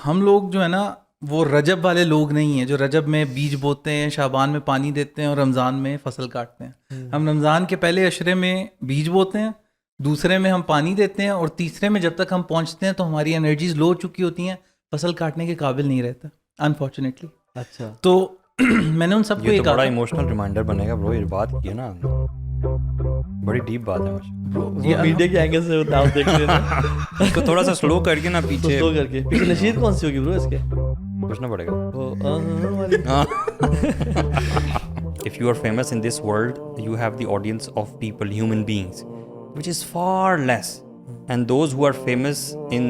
ہم لوگ جو ہے نا وہ رجب والے لوگ نہیں ہیں جو رجب میں بیج بوتے ہیں, شعبان میں پانی دیتے ہیں اور رمضان میں فصل کاٹتے ہیں. ہم رمضان کے پہلے عشرے میں بیج بوتے ہیں, دوسرے میں ہم پانی دیتے ہیں, اور تیسرے میں جب تک ہم پہنچتے ہیں تو ہماری انرجیز لو چکی ہوتی ہیں, فصل کاٹنے کے قابل نہیں رہتا انفارچونیٹلی. اچھا تو میں نے ان سب کو یہ یہ تو کہا بڑا تھا, ایموشنل ریمائنڈر بنے گا برو, یہ بات کی ہے نا آپ نے, بڑی ڈیپ بات ہے مجھے. وہ میڈیا کے اینگل سے آپ دیکھ رہے ہیں اس کو تھوڑا سا سلو کر کے نا پیچھے سلو کر کے. پیچھے نشید کون سی ہوگی برو اس کے؟ پوچھنا پڑے گا. وہ والی. If you are famous in this world, you have the audience of people, human beings, which is far less. And those who are famous in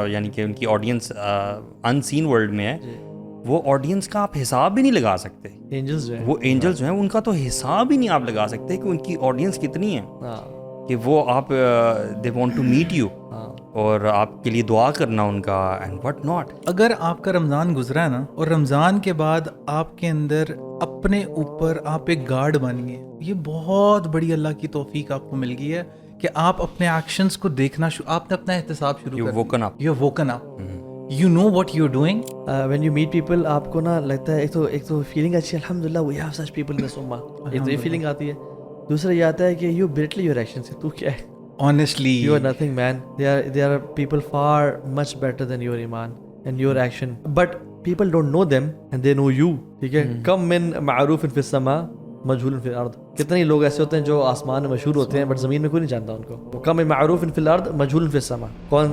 یعنی کہ ان کی آڈینس unseen world میں ہے, وہ آڈینس کا آپ حساب بھی نہیں لگا سکتے. اینجلز جو ہیں, وہ اینجلز جو ہیں ان کا تو حساب ہی نہیں آپ لگا سکتے کہ ان کی آڈینس کتنی ہے, کہ وہ آپ they want to meet you اور آپ کے لیے دعا کرنا ان کا اینڈ وٹ ناٹ. اگر آپ کا رمضان گزرا ہے نا, اور رمضان کے بعد آپ کے اندر اپنے اوپر آپ ایک گارڈ بن گئے, یہ بہت بڑی اللہ کی توفیق آپ کو مل گئی ہے کہ آپ اپنے ایکشنز کو دیکھنا آپ نے اپنا احتساب شروع کر دیا. You woken up, you know what you are doing. When you meet people آپ کو نا لگتا ہے ایک تو فیلنگ اچھی ہے, الحمدللہ we have such people in دس امہ, ایک تو یہ فیلنگ آتی ہے. دوسرا یہ آتا ہے کہ یو بیٹلی یور ایکشن سے, تو کیا ہے honestly you are nothing man, there are people far much better than your iman and your action, but people don't know them and they know you. ٹھیک ہے, کم من معروف فی السماء مجہول فی الارض. کتنے ہی لوگ ایسے ہوتے ہیں جو آسمان میں مشہور ہوتے ہیں بٹ زمین میں کوئی نہیں جانتا ان کو. وہ کم من معروف فی الارض مجہول فی السماء.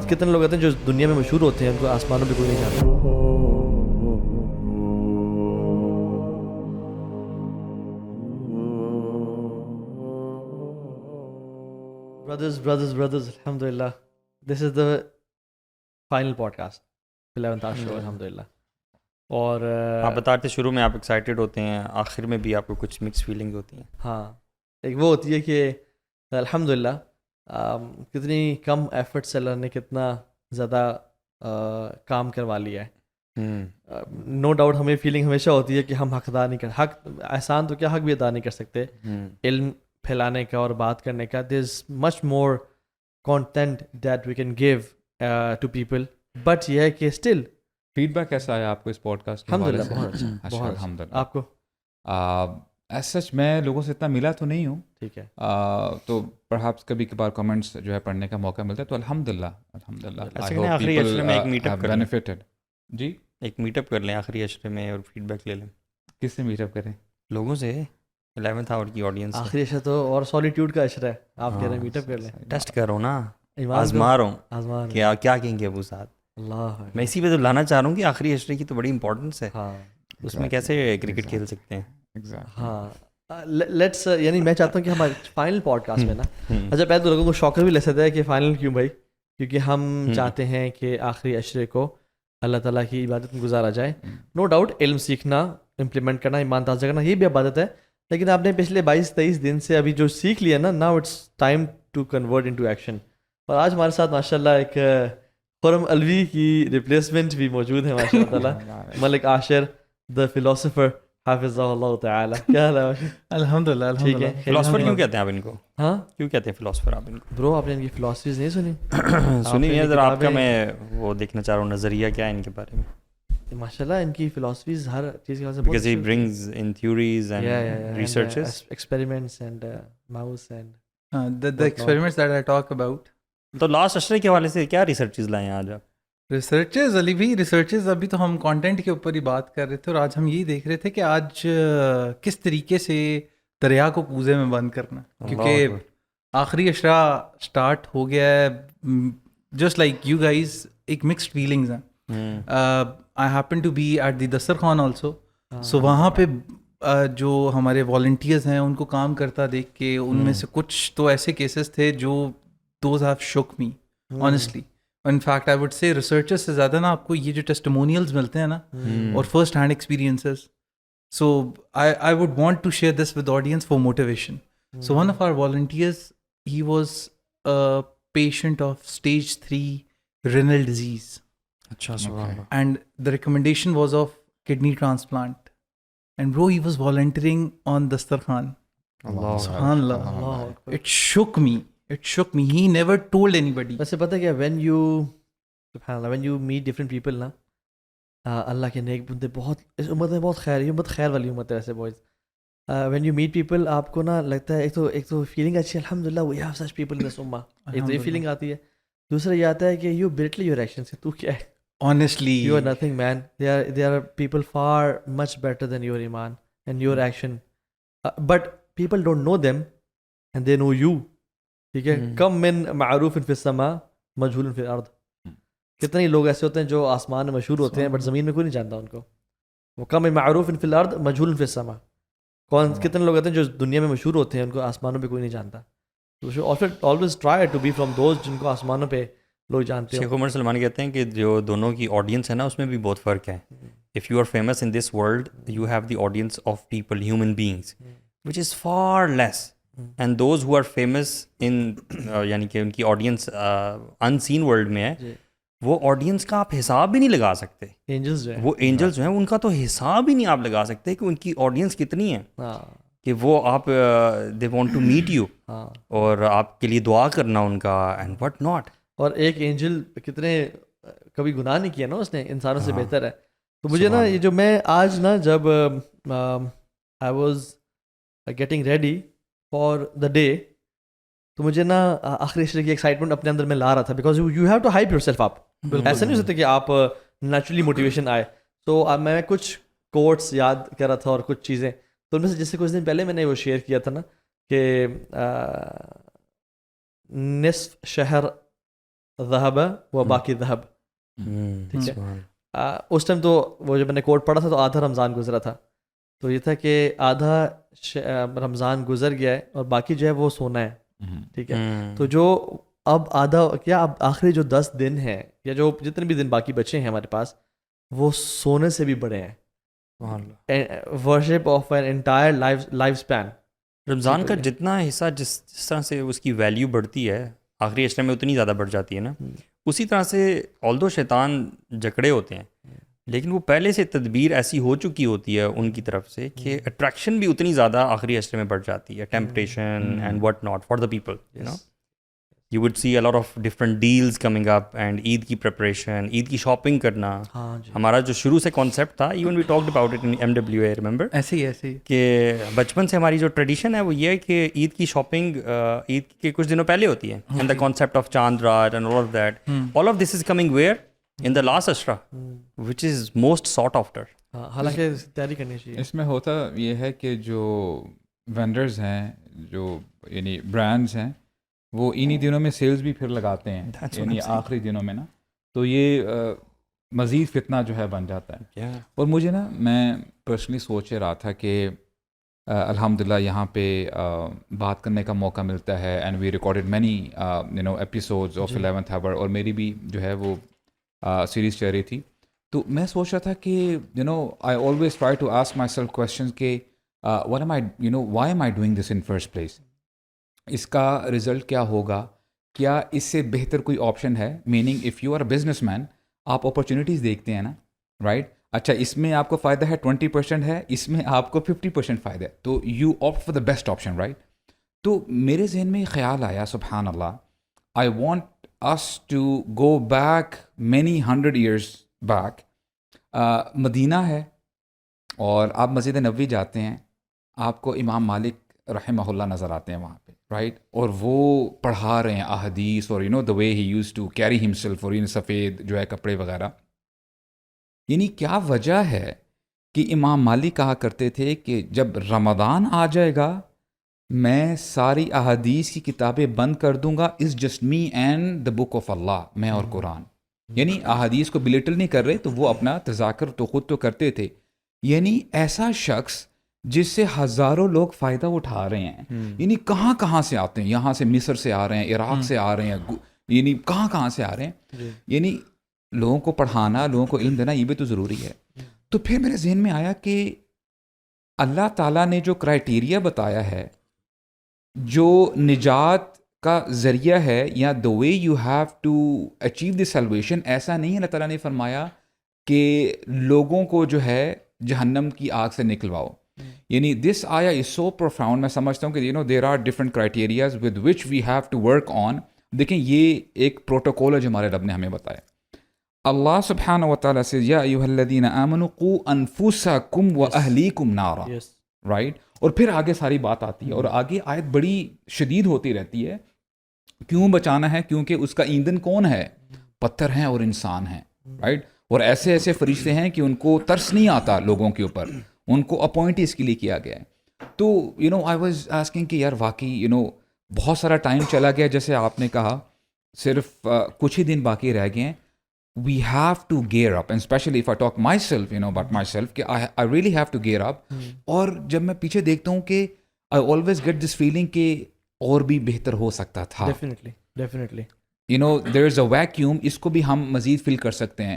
کتنے لوگ ہوتے ہیں جو دنیا میں مشہور ہوتے ہیں ان کو آسمانوں پہ کوئی نہیں جانتا. Brothers, alhamdulillah. This is the final podcast, 11th hour show, alhamdulillah. اور آپ بتاتے شروع میں آپ ایکسائٹیڈ ہوتے ہیں, آخر میں بھی آپ کو کچھ مکس فیلنگ ہوتی ہیں. ہاں, ایک وہ ہوتی ہے کہ الحمدللہ کتنی کم ایفرٹ سے اللہ نے کتنا زیادہ کام کروا لیا ہے. نو ڈاؤٹ ہمیں فیلنگ ہمیشہ ہوتی ہے کہ ہم حق ادا نہیں کر, حق احسان تو کیا حق بھی ادا نہیں کر سکتے. علم پھیلانے کا اور بات کرنے کا, there is much more content that we can give to people, but یہ ہے کہ اسٹل فیڈ بیک کیسا آیا آپ کو اس پوڈ کاسٹ؟ الحمدللہ بہت اچھا. الحمدللہ. آپ کو ایز سچ میں لوگوں سے اتنا ملا تو نہیں ہوں, ٹھیک ہے, تو پرہیپس کبھی کبھار کمنٹس جو ہے پڑھنے کا موقع ملتا ہے, تو الحمدللہ آخری عشرے میں ایک میٹ اپ کر لیں. بینیفٹڈ. جی, ایک میٹ اپ کر لیں آخری عشرے میں اور فیڈ بیک لے لیں. کس سے میٹ اپ کریں؟ لوگوں سے, 11th آور کی آڈینس. آخری عشرہ تو اور سولیٹیوڈ کا عشرہ ہے, آپ کہہ رہے ہیں میٹ اپ کر لیں. ٹیسٹ کرو نا, ایمان آزما رہا ہوں آزمان کیا کہیں گے ابو صاحب. اللہ, میں اسی پہ تو لانا چاہ رہا ہوں کہ آخری عشرے کی تو بڑی امپورٹنس ہے. ہاں اس میں کیسے کرکٹ کھیل سکتے ہیں. ہاں, لیٹس یعنی میں چاہتا ہوں کہ ہمارے فائنل پوڈ کاسٹ میں نا, اچھا پہلے تو لوگوں کو شوکر بھی لے سکتا ہے کہ فائنل کیوں بھائی, کیونکہ ہم چاہتے ہیں کہ آخری عشرے کو اللہ تعالیٰ کی عبادت میں گزارا جائے. نو ڈاؤٹ علم سیکھنا, امپلیمنٹ کرنا, ایمان تازہ کرنا, یہ بھی عبادت ہے, لیکن آپ نے پچھلے 22-23 دن سے ابھی جو سیکھ لیا نا, now it's time to convert into action. اور آج ہمارے ساتھ ماشاء اللہ ایک خرم الوی کی ریپلیسمنٹ بھی موجود ہے ماشاء اللہ تعالیٰ, ملک عاشر دا فلاسفر حافظ اللہ تعالی. کیا حال ہے؟ الحمدللہ. ٹھیک ہے. فلاسفر کیوں کہتے ہیں آپ ان کو؟ ہاں, کیوں کہتے ہیں فلاسفر آپ ان کو؟ برو آپ نے ان کی فلاسفیز نہیں سنی؟ سنی ہے ذرا, آپ کا میں وہ دیکھنا چاہ رہا ہوں نظریہ کیا ہے ان کے بارے میں. ماشاءاللہ ان کی فلاسفیز ہر چیز کے بارے میں because he brings in theories and researches, experiments and mouse and the experiments that I talk about. تو لاسٹ عشرے کے حوالے سے کیا ریسرچز لائے ہیں آج آپ؟ ریسرچز علی بھی ریسرچز, ابھی تو ہم کانٹینٹ کے اوپر ہی بات کر رہے تھے, اور آج ہم یہی دیکھ رہے تھے کہ آج کس طریقے سے دریا کو کوزے میں بند کرنا, کیونکہ آخری عشرہ اسٹارٹ ہو گیا ہے. جسٹ لائک یو گائز, ایک مکسڈ فیلنگز ہیں. I happen to be at the دسترخوان also, so وہاں پہ جو ہمارے والنٹیئرز ہیں ان کو کام کرتا دیکھ کے, ان میں سے کچھ تو ایسے کیسز تھے جو those have shook me honestly. In fact I would say researchers سے زیادہ نا آپ کو یہ جو testimonials ملتے ہیں نا, اور first hand experiences, so I would want to share this with the audience for motivation. So one of our volunteers, he was a patient of stage 3 renal disease. اچھا, سبحان اللہ. And the recommendation was of kidney transplant. And bro, he was volunteering on Dastarkhan. Subhanallah. It shook me. He never told anybody. ویسے پتہ کیا, when you meet different people نا, اللہ کے نیک بندے بہت اس امت میں بہت خیر، یہ امت خیر والی امت ہے ویسے boys. When you meet people آپ کو نا لگتا ہے ایک تو فیلنگ اچھی ہے الحمد للہ we have such people in دس امہ، ایک تو یہ فیلنگ آتی ہے. دوسرا یہ آتا ہے کہ یو بریٹلی یور ایکشن سے تو کیا ہے، honestly you are nothing man. They are people far much better than your ایمان and your action, but people don't know them and they know you. ٹھیک ہے، کم من معروف فی السماء مجہول فی الارض. کتنے ہی لوگ ایسے ہوتے ہیں جو آسمان میں مشہور ہوتے ہیں بٹ زمین میں کوئی نہیں جانتا ان کو. وہ کم من معروف فی الارض مجہول فی السماء. کتنے لوگ ہوتے ہیں جو دنیا میں مشہور ہوتے ہیں ان کو آسمانوں پہ کوئی نہیں جانتا. Always try to be from those جن کو آسمانوں پہ لوگ جانتے شیخ ہیں. عمر سلمان کہتے ہیں کہ جو دونوں کی آڈینس ہے نا اس میں بھی بہت فرق ہے. If you are famous in this world you have the audience of people human beings which is far less and those who are famous in یعنی کہ ان کی آڈینس ان سین ورلڈ میں ہے، وہ آڈینس کا آپ حساب بھی نہیں لگا سکتے. اینجلز جو ہیں وہ اینجلس جو ہیں ان کا تو حساب ہی نہیں آپ لگا سکتے کہ ان کی آڈینس کتنی ہے، ہاں کہ وہ آپ they want to meet you ہاں. اور آپ کے لیے دعا کرنا ان کا اینڈ وٹ ناٹ. اور ایک اینجل کتنے کبھی گناہ نہیں کیا نا اس نے، انسانوں سے بہتر ہے. تو مجھے نا یہ جو میں آج نا جب I was getting ready for the day تو مجھے نا آخری عشرے کی ایکسائٹمنٹ اپنے اندر میں لا رہا تھا because you have to hype yourself up. ایسا نہیں ہو سکتا کہ آپ نیچرلی موٹیویشن آئے. تو میں کچھ کوٹس یاد کر رہا تھا اور کچھ چیزیں، تو ان میں سے جس سے کچھ دن پہلے میں نے وہ شیئر کیا تھا نا کہ نصف شہر ذہب و باقی ذہب. ٹھیک ہے، اس ٹائم تو وہ جب میں نے کوٹ پڑھا تھا تو آدھا رمضان گزرا تھا. تو یہ تھا کہ آدھا رمضان گزر گیا ہے اور باقی جو ہے وہ سونا ہے. ٹھیک ہے، تو جو اب آدھا کیا اب آخری جو 10 دن ہیں یا جو جتنے بھی دن باقی بچے ہیں ہمارے پاس وہ سونے سے بھی بڑے ہیں. Worship of an entire life span. Ramzan کا جتنا حصہ جس طرح سے اس کی ویلیو بڑھتی ہے آخری عشرے میں اتنی زیادہ بڑھ جاتی ہے نا. اسی طرح سے آلدو شیطان جکڑے ہوتے ہیں لیکن وہ پہلے سے تدبیر ایسی ہو چکی ہوتی ہے ان کی طرف سے کہ اٹریکشن بھی اتنی زیادہ آخری عشرے میں بڑھ جاتی ہے. Temptation and what not for the people you know. You would see a lot of different deals coming up and Eid کی پریپریشن، عید کی شاپنگ کرنا. ہمارا جو شروع سے کانسیپٹ تھا even we talked about it in MWA remember, ایسے ہی کہ بچپن سے ہماری جو ٹریڈیشن ہے وہ یہ ہے کہ عید کی شاپنگ عید کے کچھ دنوں پہلے ہوتی ہے. And the concept of Chand Raat and all of that, all of this is coming where in the last Ashra which is most sought after. حالانکہ تیاری کرنی چاہیے. اس میں ہوتا یہ ہے کہ جو وینڈرز ہیں، جو یعنی برانڈز ہیں، وہ انہی دنوں میں سیلز بھی پھر لگاتے ہیں یعنی آخری دنوں میں نا. تو یہ مزید فتنہ جو ہے بن جاتا ہے. اور مجھے نا میں پرسنلی سوچ رہا تھا کہ الحمدللہ یہاں پہ بات کرنے کا موقع ملتا ہے and we recorded many episodes of 11th Hour، اور میری بھی جو ہے وہ سیریز چل رہی تھی. تو میں سوچ رہا تھا کہ I always try to ask myself question کہ what am I why am I doing this in first place. اس کا رزلٹ کیا ہوگا؟ کیا اس سے بہتر کوئی آپشن ہے؟ Meaning if you are a businessman, آپ اپرچونیٹیز دیکھتے ہیں نا، رائٹ؟ اچھا اس میں آپ کو فائدہ ہے 20% ہے، اس میں آپ کو 50% فائدہ ہے، تو you opt for the best option, right? تو میرے ذہن میں خیال آیا سبحان اللہ، I want us to go back many 100 years back. مدینہ ہے اور آپ مسجد نبوی جاتے ہیں، آپ کو امام مالک رحمہ اللہ نظر آتے ہیں وہاں پہ، رائٹ؟ اور وہ پڑھا رہے ہیں احادیث اور the way he used to carry himself، اور سفید جو ہے کپڑے وغیرہ. یعنی کیا وجہ ہے کہ امام مالک کہا کرتے تھے کہ جب رمضان آ جائے گا میں ساری احادیث کی کتابیں بند کر دوں گا، is just me and the book of Allah, میں اور قرآن. یعنی احادیث کو بلیٹل نہیں کر رہے، تو وہ اپنا تذاکر تو خود تو کرتے تھے. یعنی ایسا شخص جس سے ہزاروں لوگ فائدہ اٹھا رہے ہیں، یعنی کہاں کہاں سے آتے ہیں، یہاں سے مصر سے آ رہے ہیں، عراق سے آ رہے ہیں، یعنی کہاں کہاں سے آ رہے ہیں. یعنی لوگوں کو پڑھانا، لوگوں کو علم دینا، یہ بھی تو ضروری ہے. تو پھر میرے ذہن میں آیا کہ اللہ تعالیٰ نے جو کرائٹیریا بتایا ہے، جو نجات کا ذریعہ ہے، یا the way you have to achieve the salvation، ایسا نہیں ہے اللہ تعالیٰ نے فرمایا کہ لوگوں کو جو ہے جہنم کی آگ سے نکلواؤ. یعنی دس آیا از سو پروفاؤنڈ. میں سمجھتا ہوں کہ there are different criterias with which we have to work on. دیکھیں یہ ایک پروٹوکول ہے جو ہمارے رب نے ہمیں بتایا. Allah subhanahu wa ta'ala says, Ya ayyuhalladhina amanu qu anfusakum wa ahlikum nara. Yes. Right? اور پھر آگے ساری بات آتی ہے اور آگے آیت بڑی شدید ہوتی رہتی ہے. کیوں بچانا ہے؟ کیونکہ اس کا ایندھن کون ہے؟ پتھر ہیں اور انسان ہیں. رائٹ؟ اور ایسے ایسے فرشتے ہیں کہ ان کو ترس نہیں آتا لوگوں کے اوپر, ان کو اپوائنٹ اس کے لیے کیا گیا ہے. تو آئی واز آسکنگ کہ یار واقعی بہت سارا ٹائم چلا گیا, جیسے آپ نے کہا صرف کچھ ہی دن باقی رہ گئے ہیں. We have to gear up, and especially if I talk myself, about myself, کہ I really have to gear up. اور جب میں پیچھے دیکھتا ہوں کہ I always get this feeling کہ اور بھی بہتر ہو سکتا تھا. Definitely. There is a vacuum, اس کو بھی ہم مزید فیل کر سکتے ہیں.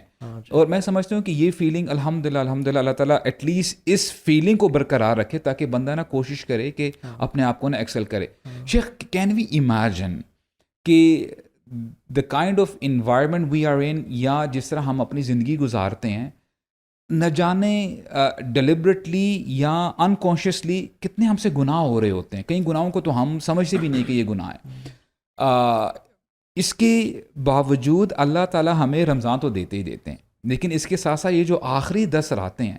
اور میں سمجھتا ہوں کہ یہ فیلنگ الحمدللہ اللہ تعالیٰ ایٹ لیسٹ اس فیلنگ کو برقرار رکھے تاکہ بندہ نا کوشش کرے کہ اپنے آپ کو نا ایکسل کرے. شیخ, کین وی امیجن کہ the kind of environment we are in, یا جس طرح ہم اپنی زندگی گزارتے ہیں, نہ جانے ڈیلیبریٹلی یا انکانشیسلی کتنے ہم سے گناہ ہو رہے ہوتے ہیں. کئی گناہوں کو تو ہم سمجھتے بھی نہیں کہ یہ گناہ ہے. اس کے باوجود اللہ تعالیٰ ہمیں رمضان تو دیتے ہی دیتے ہیں, لیکن اس کے ساتھ ساتھ یہ جو آخری 10 راتیں ہیں,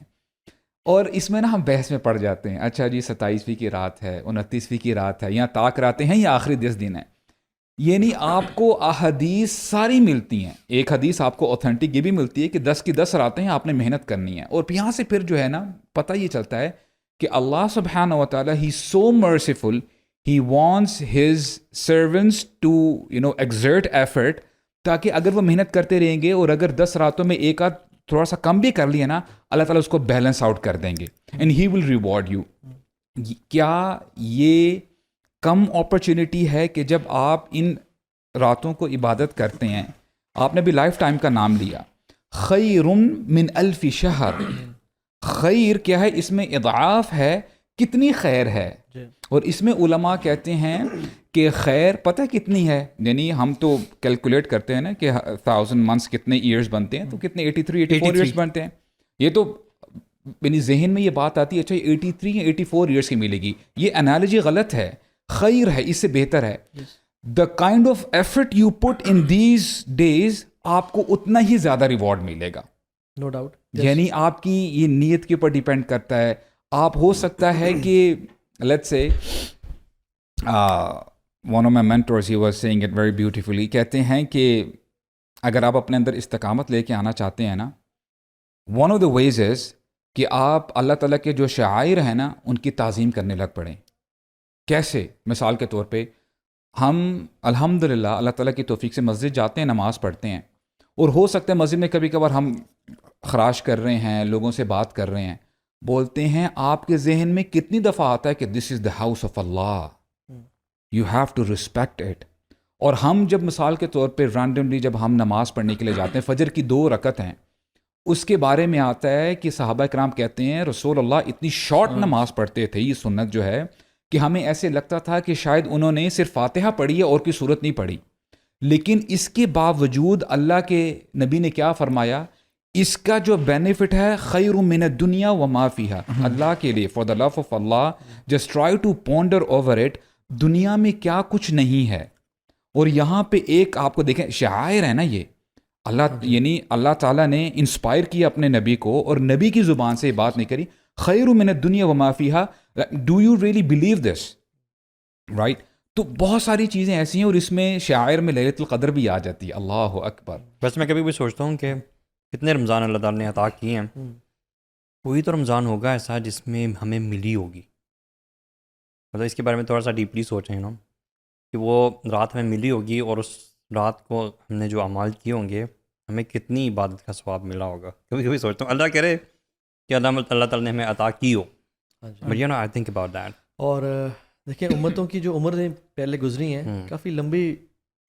اور اس میں نا ہم بحث میں پڑ جاتے ہیں, اچھا جی 27ویں کی رات ہے, 29ویں کی رات ہے, یا طاق راتیں ہیں, یا آخری 10 دن ہیں. یعنی آپ کو احادیث ساری ملتی ہیں. ایک حدیث آپ کو اوتھینٹک یہ بھی ملتی ہے کہ 10 کی 10 راتیں ہیں, آپ نے محنت کرنی ہے. اور یہاں سے پھر جو ہے نا پتہ یہ چلتا ہے کہ اللہ سبحانہ و تعالیٰ ہی so merciful, he wants his servants to exert effort, تاکہ اگر وہ محنت کرتے رہیں گے اور اگر 10 راتوں میں ایک آدھ تھوڑا سا کم بھی کر لیا نا, اللہ تعالیٰ اس کو بیلنس آؤٹ کر دیں گے, and he will reward you. کیا یہ کم اپرچونٹی ہے کہ جب آپ ان راتوں کو عبادت کرتے ہیں, آپ نے بھی لائف ٹائم کا نام لیا, خیر من الف شہر, خیر کیا ہے, اس میں اضعاف ہے, کتنی خیر ہے. اور اس میں علماء کہتے ہیں کہ خیر پتہ کتنی ہے, یعنی ہم تو کیلکولیٹ کرتے ہیں نا کہ 1000 منتھس کتنے ایئرز بنتے ہیں, تو کتنے 84 ایئرز بنتے ہیں. یہ تو یعنی ذہن میں یہ بات آتی ہے, اچھا 83 یا 84 ایئرس کی ملے گی, یہ انالوجی غلط ہے. خیر ہے, اس سے بہتر ہے. The kind of effort you put in these days, آپ کو اتنا ہی زیادہ ریوارڈ ملے گا, نو ڈاؤٹ. یعنی آپ کی یہ نیت کے اوپر ڈیپینڈ کرتا ہے. آپ ہو سکتا ہے کہ let's say one of my mentors he was saying it very beautifully, کہتے ہیں کہ اگر آپ اپنے اندر استقامت لے کے آنا چاہتے ہیں نا, ون آف دا ویز از کہ آپ اللہ تعالیٰ کے جو شعائر ہیں نا ان کی تعظیم کرنے لگ پڑیں. کیسے؟ مثال کے طور پہ ہم الحمدللہ اللہ تعالیٰ کی توفیق سے مسجد جاتے ہیں, نماز پڑھتے ہیں, اور ہو سکتا ہے مسجد میں کبھی کبھار ہم خراش کر رہے ہیں, لوگوں سے بات کر رہے ہیں, بولتے ہیں آپ کے ذہن میں کتنی دفعہ آتا ہے کہ this is the house of Allah, you have to respect it. اور ہم جب مثال کے طور پہ رینڈملی جب ہم نماز پڑھنے کے لیے جاتے ہیں, فجر کی 2 رکعت ہیں, اس کے بارے میں آتا ہے کہ صحابہ کرام کہتے ہیں رسول اللہ اتنی شارٹ نماز پڑھتے تھے, یہ سنت جو ہے کہ ہمیں ایسے لگتا تھا کہ شاید انہوں نے صرف فاتحہ پڑھی ہے اور کوئی صورت نہیں پڑھی. لیکن اس کے باوجود اللہ کے نبی نے کیا فرمایا, اس کا جو بینیفٹ ہے خیر من الدنیا وما فیہا, اللہ کے لیے, for the love of Allah, just try to ponder over it, دنیا میں کیا کچھ نہیں ہے. اور یہاں پہ ایک آپ کو دیکھیں شعائر ہے نا, یہ اللہ یعنی اللہ تعالیٰ نے انسپائر کیا اپنے نبی کو, اور نبی کی زبان سے یہ بات نہیں کری, خیر من الدنیا وما فیہا. Do you really believe this? Right. تو بہت ساری چیزیں ایسی ہیں, اور اس میں شاعر میں لیلۃ القدر بھی آ جاتی ہے. اللہ اکبر. بس میں کبھی بھی سوچتا ہوں کہ کتنے رمضان اللہ تعالیٰ نے عطا کیے ہیں, وہی تو رمضان ہوگا ایسا جس میں ہمیں ملی ہوگی. مطلب اس کے بارے میں تھوڑا سا ڈیپلی سوچیں نا, کہ وہ رات ہمیں ملی ہوگی, اور اس رات کو ہم نے جو اعمال کیے ہوں گے, ہمیں کتنی عبادت کا ثواب ملا ہوگا. کبھی کبھی سوچتا ہوں اللہ کرے کہ اللہ تعالیٰ نے ہمیں عطا کی ہو. But you know, I think about that. اور دیکھیں امتوں کی جو عمریں پہلے گزری ہیں, کافی لمبی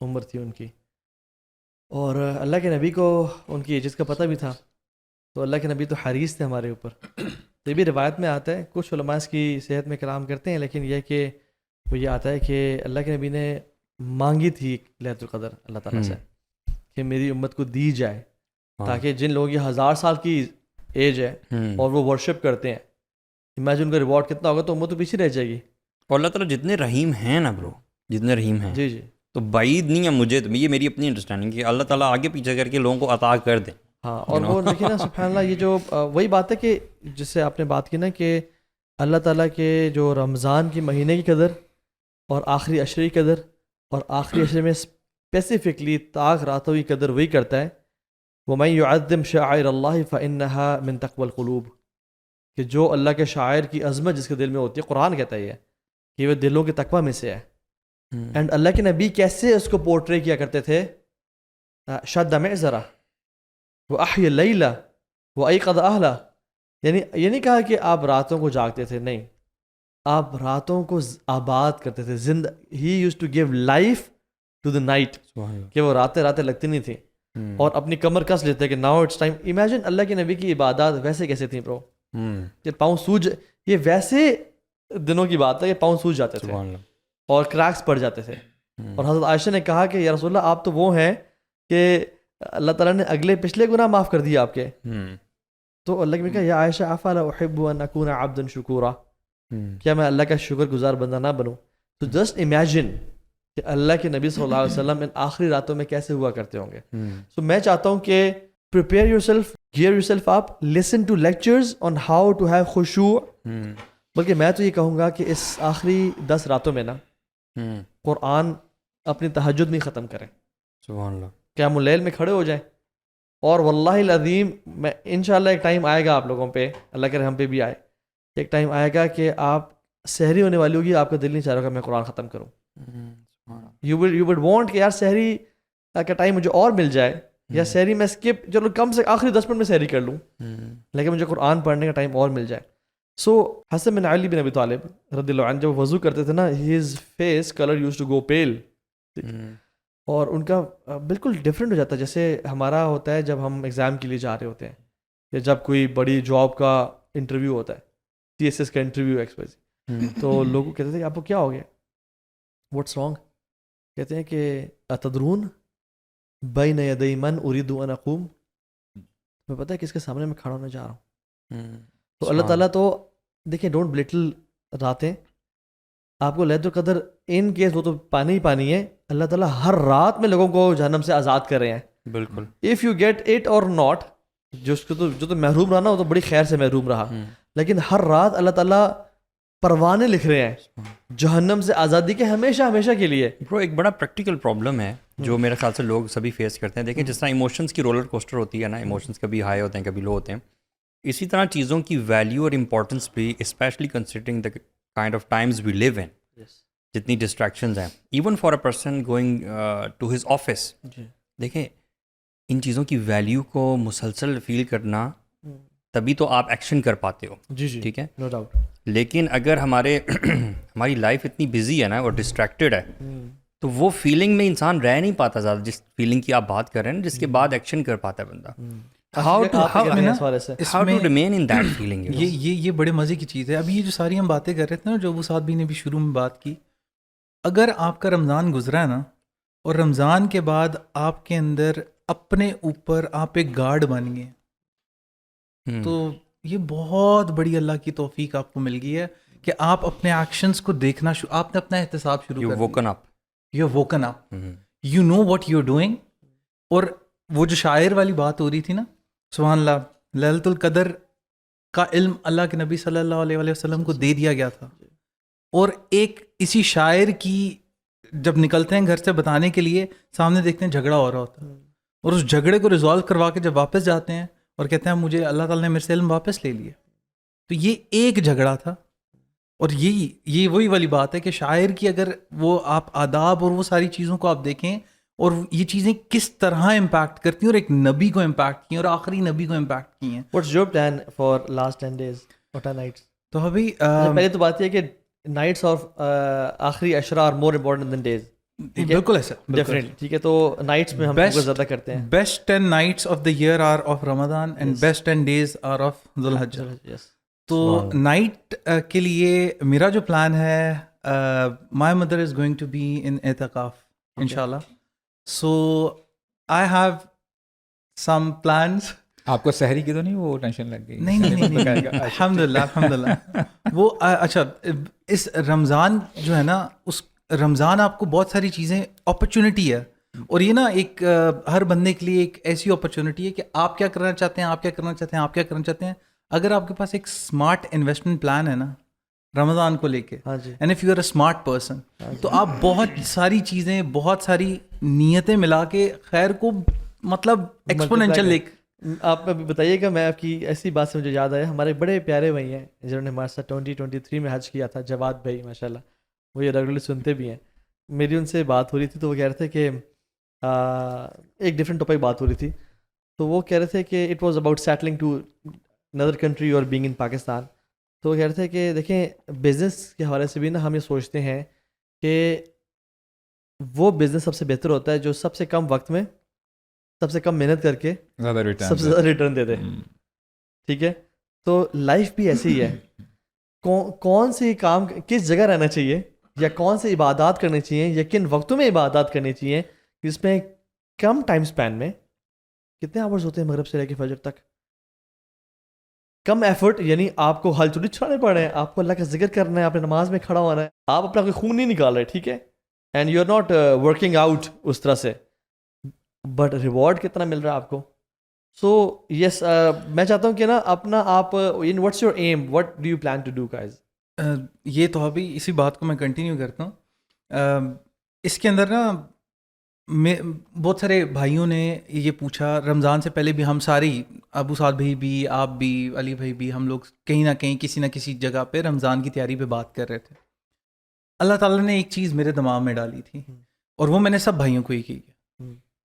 عمر تھی ان کی, اور اللہ کے نبی کو ان کی ایجز کا پتہ بھی تھا, تو اللہ کے نبی تو حریص تھے ہمارے اوپر. تو یہ بھی روایت میں آتا ہے, کچھ علماء اس کی صحت میں کلام کرتے ہیں, لیکن یہ کہ وہ یہ آتا ہے کہ اللہ کے نبی نے مانگی تھی لیلۃ القدر اللہ تعالیٰ سے کہ میری امت کو دی جائے, تاکہ جن لوگوں کی 1000 سال کی ایج ہے اور وہ ورشپ کرتے ہیں, امیجن ان کا ریوارڈ کتنا ہوگا, تو امت تو پیچھے رہ جائے گی. اور اللہ تعالیٰ جتنے رحیم ہیں نا برو, جتنے رحیم ہیں, جی جی, تو بعید نہیں ہے مجھے، تو یہ میری اپنی انڈرسٹینڈنگ کہ اللہ تعالیٰ آگے پیچھے کر کے لوگوں کو عطا کر دیں. ہاں اور وہ دیکھیے نا سبحان اللہ، یہ جو وہی بات ہے کہ جس سے آپ نے بات کی نا کہ اللہ تعالیٰ کے جو رمضان کے مہینے کی قدر اور آخری عشرے کی قدر اور آخری عشرے میں اسپیسیفکلی طاق راتوں کی قدر وہی کرتا ہے. وَمَن يُعَظِّمْ شَعَائِرَ اللَّهِ فَإِنَّهَا مِن تَقْوَى الْقُلُوبِ، کہ جو اللہ کے شاعر کی عظمت جس کے دل میں ہوتی ہے، قرآن کہتا ہے یہ کہ وہ دلوں کے تقوی میں سے ہے. اینڈ اللہ کے نبی کیسے اس کو پورٹرے کیا کرتے تھے؟ شد معذرہ وَأَحْيَا اللَّيْلَ وَأَيْقَظَ أَهْلَهُ، یعنی یہ نہیں کہا کہ آپ راتوں کو جاگتے تھے، نہیں، آپ راتوں کو آباد کرتے تھے. زندہ he used to give life to the night, کہ وہ راتیں لگتی نہیں تھیں اور اپنی کمر کس لیتے کہ ناؤ اٹس ٹائم. امیجن اللہ کے نبی کی عبادات ویسے کیسے تھیں برو، کہ پاؤں سوج، یہ ویسے دنوں کی بات ہے کہ پاؤں سوج جاتے تھے اور کریکس پڑ جاتے تھے. اور حضرت عائشہ نے کہا کہ یا رسول اللہ آپ تو وہ ہیں کہ اللہ تعالیٰ نے اگلے پچھلے گناہ معاف کر دیا آپ کے. تو اللہ نے کہا یا عائشہ افلا احب ان اکون عبدا شکورا، کیا میں اللہ کا شکر گزار بندہ نہ بنوں؟ تو جسٹ امیجن کہ اللہ کے نبی صلی اللہ علیہ وسلم ان آخری راتوں میں کیسے ہوا کرتے ہوں گے. سو میں چاہتا ہوں کہ prepare yourself, gear yourself up, listen to lectures on how to have khushu'. بلکہ میں تو یہ کہوں گا کہ اس آخری 10 راتوں میں نا قرآن اپنی تہجد میں ختم کریں، سبحان اللہ، قیام اللیل میں کھڑے ہو جائیں. اور واللہ العظیم میں انشاءاللہ ایک ٹائم آئے گا آپ لوگوں پہ، اللہ کرے ہم پہ بھی آئے، ایک ٹائم آئے گا کہ آپ سحری ہونے والی ہوگی، آپ کا دل نہیں چاہ رہا کہ میں قرآن ختم کروں. یو وڈ وانٹ کہ یار سحری کا ٹائم مجھے اور مل جائے، یا سحری میں اسکپ، چلو کم سے آخری 10 منٹ میں سحری کر لوں، لیکن مجھے قرآن پڑھنے کا ٹائم اور مل جائے. سو حسن بن علی بن ابی طالب رضی اللہ عنہ جب وضو کرتے تھے نا، his face colour used to go pale, اور ان کا بالکل ڈفرینٹ ہو جاتا ہے. جیسے ہمارا ہوتا ہے جب ہم ایگزام کے لیے جا رہے ہوتے ہیں، یا جب کوئی بڑی جاب کا انٹرویو ہوتا ہے، TSS کا انٹرویو ایکسپریس، تو لوگ کہتے تھے کہ آپ کو کیا ہو گیا، واٹس رانگ؟ کہتے ہیں کہ اتدرون بین یدی من اريد ان اقوم، میں پتہ ہے کس کے سامنے میں کھڑا ہونے جا رہا ہوں. تو اللہ تعالیٰ تو دیکھیں ڈونٹ بلٹل راتیں، آپ کو لیلۃ القدر ان کیس وہ تو پانی ہی پانی ہے، اللہ تعالیٰ ہر رات میں لوگوں کو جہنم سے آزاد کر رہے ہیں. بالکل، اف یو گیٹ اٹ اور ناٹ، جو تو محروم رہا نا وہ تو بڑی خیر سے محروم رہا، لیکن ہر رات اللہ تعالیٰ پروانے لکھ رہے ہیں جہنم سے آزادی کے، ہمیشہ ہمیشہ کے لیے. برو ایک بڑا پریکٹیکل پرابلم ہے جو میرے خیال سے لوگ سبھی فیس کرتے ہیں. دیکھیں جس طرح ایموشنس کی رولر کوسٹر ہوتی ہے نا، ایموشنس کبھی ہائی ہوتے ہیں کبھی لو ہوتے ہیں، اسی طرح چیزوں کی ویلیو اور امپورٹنس بھی، especially considering the kind of times we live in, جتنی ڈسٹریکشنز ہیں، even for a person going to his office. دیکھیں ان چیزوں کی ویلیو کو مسلسل فیل کرنا، تبھی تو آپ ایکشن کر پاتے ہو. جی ٹھیک ہے، نو ڈاؤٹ. لیکن اگر ہماری لائف اتنی بزی ہے نا اور ڈسٹریکٹیڈ ہے، تو وہ فیلنگ میں انسان رہ نہیں پاتا زیادہ، جس فیلنگ کی آپ بات کر رہے ہیں، جس کے بعد ایکشن کر پاتا ہے بندہ. یہ بڑے مزے کی چیز ہے. ابھی یہ جو ساری ہم باتیں کر رہے تھے نا، جو ابو سعد بھی نے بھی شروع میں بات کی، اگر آپ کا رمضان گزرا ہے نا، اور رمضان کے بعد آپ کے اندر اپنے اوپر آپ ایک گارڈ بن گئے، تو یہ بہت بڑی اللہ کی توفیق آپ کو مل گئی ہے کہ آپ اپنے ایکشنز کو دیکھنا آپ نے اپنا احتساب شروع کر دیا. You woken up, you know what you are doing. اور وہ جو شاعر والی بات ہو رہی تھی نا، سبحان اللہ، لیلۃ القدر کا علم اللہ کے نبی صلی اللہ علیہ وسلم کو دے دیا گیا تھا، اور ایک اسی شاعر کی جب نکلتے ہیں گھر سے بتانے کے لیے، سامنے دیکھتے ہیں جھگڑا ہو رہا ہوتا ہے، اور اس جھگڑے کو ریزالو کروا کے جب واپس جاتے ہیں اور کہتے ہیں مجھے اللہ تعالیٰ نے میرے سے علم واپس لے لیا. تو یہ ایک جھگڑا تھا. اور یہ وہی والی بات ہے کہ شاعر کی اگر وہ آپ آداب اور وہ ساری چیزوں کو آپ دیکھیں، اور یہ چیزیں کس طرح امپیکٹ کرتی ہیں، اور ایک نبی کو امپیکٹ کی ہیں، اور آخری نبی کو امپیکٹ کی ہیں. What's your plan for last 10 days? What are nights? تو ابھی پہلے تو بات یہ ہے کہ nights of آخری عشرہ are more important than days. بالکل ایسا ڈیفرنٹ، ٹھیک ہے. تو نائٹس میں ہم فوکس زیادہ کرتے ہیں. Best 10 nights of the year are of Ramadan and best 10 days are of Dhul Hijjah. تو نائٹ کے لیے میرا جو پلان ہے، my mother is going to be in اعتکاف انشاءاللہ. So I have some plans. آپ کو سحری کی تو نہیں وہ ٹینشن لگ گئی؟ نہیں الحمد للہ. وہ اچھا، اس رمضان جو ہے نا، اس رمضان آپ کو بہت ساری چیزیں اپرچونٹی ہے, اور یہ نا ایک ہر بندے کے لیے ایک ایسی اپرچونٹی ہے کہ آپ کیا کرنا چاہتے ہیں, آپ کیا کرنا چاہتے ہیں, آپ کیا کرنا چاہتے ہیں. اگر آپ کے پاس ایک اسمارٹ انویسٹمنٹ پلان ہے نا رمضان کو لے کے, ہاں جی, and if you are a smart person, تو آپ بہت ساری چیزیں, بہت ساری نیتیں ملا کے خیر کو مطلب ایکسپونینشل لے. آپ ابھی بتائیے گا, میں آپ کی ایسی بات سے مجھے یاد آیا, ہمارے بڑے پیارے بھائی ہیں جنہوں نے ہمارے ساتھ 2023 میں حج کیا تھا, جواد بھائی ماشاء اللہ, وہ یہ ریگولرلی سنتے بھی ہیں. میری ان سے بات ہو رہی تھی تو وہ کہہ رہے تھے کہ ایک ڈفرینٹ ٹاپک بات ہو رہی تھی, تو وہ کہہ رہے تھے کہ it was about settling to another country اور بینگ ان پاکستان. تو وہ کہہ رہے تھے کہ دیکھیں بزنس کے حوالے سے بھی نا ہم یہ سوچتے ہیں کہ وہ بزنس سب سے بہتر ہوتا ہے جو سب سے کم وقت میں سب سے کم محنت کر کے سب سے زیادہ ریٹرن دے دے. ٹھیک ہے, تو لائف بھی ایسی ہی ہے. کون سی کام کس جگہ رہنا چاہیے, یا کون سے عبادات کرنی چاہیے, یا کن وقتوں میں عبادات کرنی چاہیے جس میں کم ٹائم سپین میں کتنے آورز ہوتے ہیں مغرب سے لے کے فجر تک, کم ایفرٹ, یعنی آپ کو ہل چولی چھڑانے پڑ رہے ہیں, آپ کو اللہ کا ذکر کرنا ہے, آپ نے نماز میں کھڑا ہونا ہے, آپ اپنا کوئی خون نہیں نکال رہے, ٹھیک ہے, and you are not working out اس طرح سے, بٹ ریوارڈ کتنا مل رہا ہے آپ کو. سو یس, میں چاہتا ہوں کہ نا اپنا آپ what's your aim, what do you plan to do guys. یہ تو ابھی اسی بات کو میں کنٹینیو کرتا ہوں. اس کے اندر نا بہت سارے بھائیوں نے یہ پوچھا رمضان سے پہلے بھی, ہم سارے ہی, ابو سعد بھائی بھی, آپ بھی, علی بھائی بھی, ہم لوگ کہیں نہ کہیں کسی نہ کسی جگہ پہ رمضان کی تیاری پہ بات کر رہے تھے. اللہ تعالیٰ نے ایک چیز میرے دماغ میں ڈالی تھی, اور وہ میں نے سب بھائیوں کو ہی کی.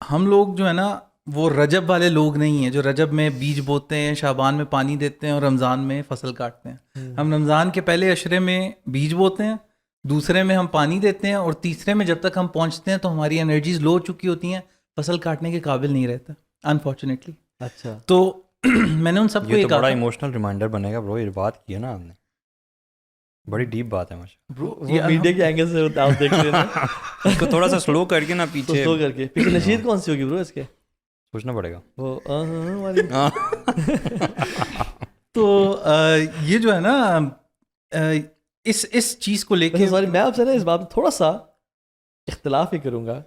ہم لوگ جو ہے نا وہ رجب والے لوگ نہیں ہیں جو رجب میں بیج بوتے ہیں, شعبان میں پانی دیتے ہیں اور رمضان میں فصل کاٹتے ہیں. ہم رمضان کے پہلے عشرے میں بیج بوتے ہیں, دوسرے میں ہم پانی دیتے ہیں, اور تیسرے میں جب تک ہم پہنچتے ہیں تو ہماری انرجیز لو چکی ہوتی ہیں, فصل کاٹنے کے قابل نہیں رہتا انفارچونیٹلی. اچھا, تو میں نے ان سب کو یہ تو بڑا ایموشنل ریمائنڈر بنے گا برو, یہ بات کی ہے نا آپ نے, بڑی ڈیپ بات ہے ماشاءاللہ. میڈیا کے اینگل سے آپ دیکھ رہے ہیں, اس کو تھوڑا سا سلو کر کے نا پیچھے سلو کر کے. پیچھے نشید کون سی ہوگی برو اس کے, سوچنا پڑے گا. وہ تو یہ جو ہے نا اس چیز کو لے کے, سوری میں آپ سے نا اس بات میں تھوڑا سا اختلاف ہی کروں گا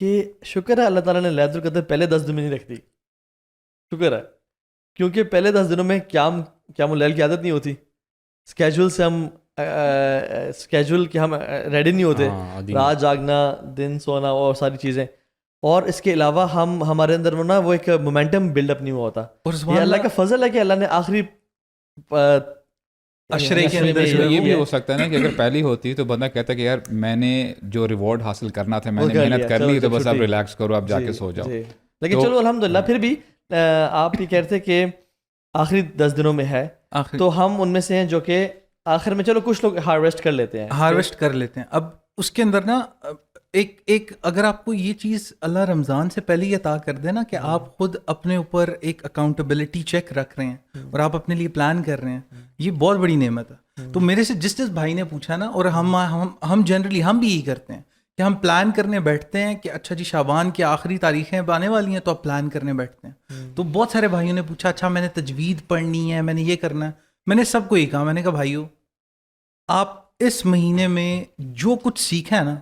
کہ شکر ہے اللہ تعالیٰ نے لیلۃ القدر پہلے 10 دن میں نہیں رکھ دی, شکر ہے, کیونکہ پہلے 10 دنوں میں قیام اللیل کی عادت نہیں ہوتی, اسکیجول سے ہم اسکیجول کے ہم ریڈی نہیں ہوتے, رات جاگنا, دن سونا اور ساری چیزیں, اور اس کے علاوہ ہمارے اندر نا وہ ایک مومنٹم بلڈ اپ نہیں ہوا ہوتا. یہ اللہ کا فضل ہے کہ اللہ نے آخری عشرے کے اندر یہ بھی ہو سکتا ہے نا کہ اگر پہلی ہوتی تو بندہ کہتا کہ یار میں نے جو ریوارڈ حاصل کرنا تھا میں نے محنت کر لی, تو بس اب ریلیکس کرو, اب جا کے سو جاؤ. لیکن چلو الحمدللہ پھر بھی آپ یہ کہہ رہے تھے کہ آخری 10 دنوں میں ہے, تو ہم ان میں سے ہیں جو کہ آخر میں, چلو کچھ لوگ ہارویسٹ کر لیتے ہیں. اب اس کے اندر نا ایک اگر آپ کو یہ چیز اللہ رمضان سے پہلے ہی عطا کر دے نا کہ آپ خود اپنے اوپر ایک اکاؤنٹیبلٹی چیک رکھ رہے ہیں اور آپ اپنے لیے پلان کر رہے ہیں, یہ بہت بڑی نعمت ہے. تو میرے سے جس بھائی نے پوچھا نا, اور ہم جنرلی ہم بھی یہی کرتے ہیں کہ ہم پلان کرنے بیٹھتے ہیں کہ اچھا جی شعبان کی آخری تاریخیں آنے والی ہیں, تو آپ پلان کرنے بیٹھتے ہیں. تو بہت سارے بھائیوں نے پوچھا اچھا میں نے تجوید پڑھنی ہے, میں نے یہ کرنا ہے. میں نے سب کو یہ کہا, میں نے کہا بھائیو آپ اس مہینے میں جو کچھ سیکھا ہے نا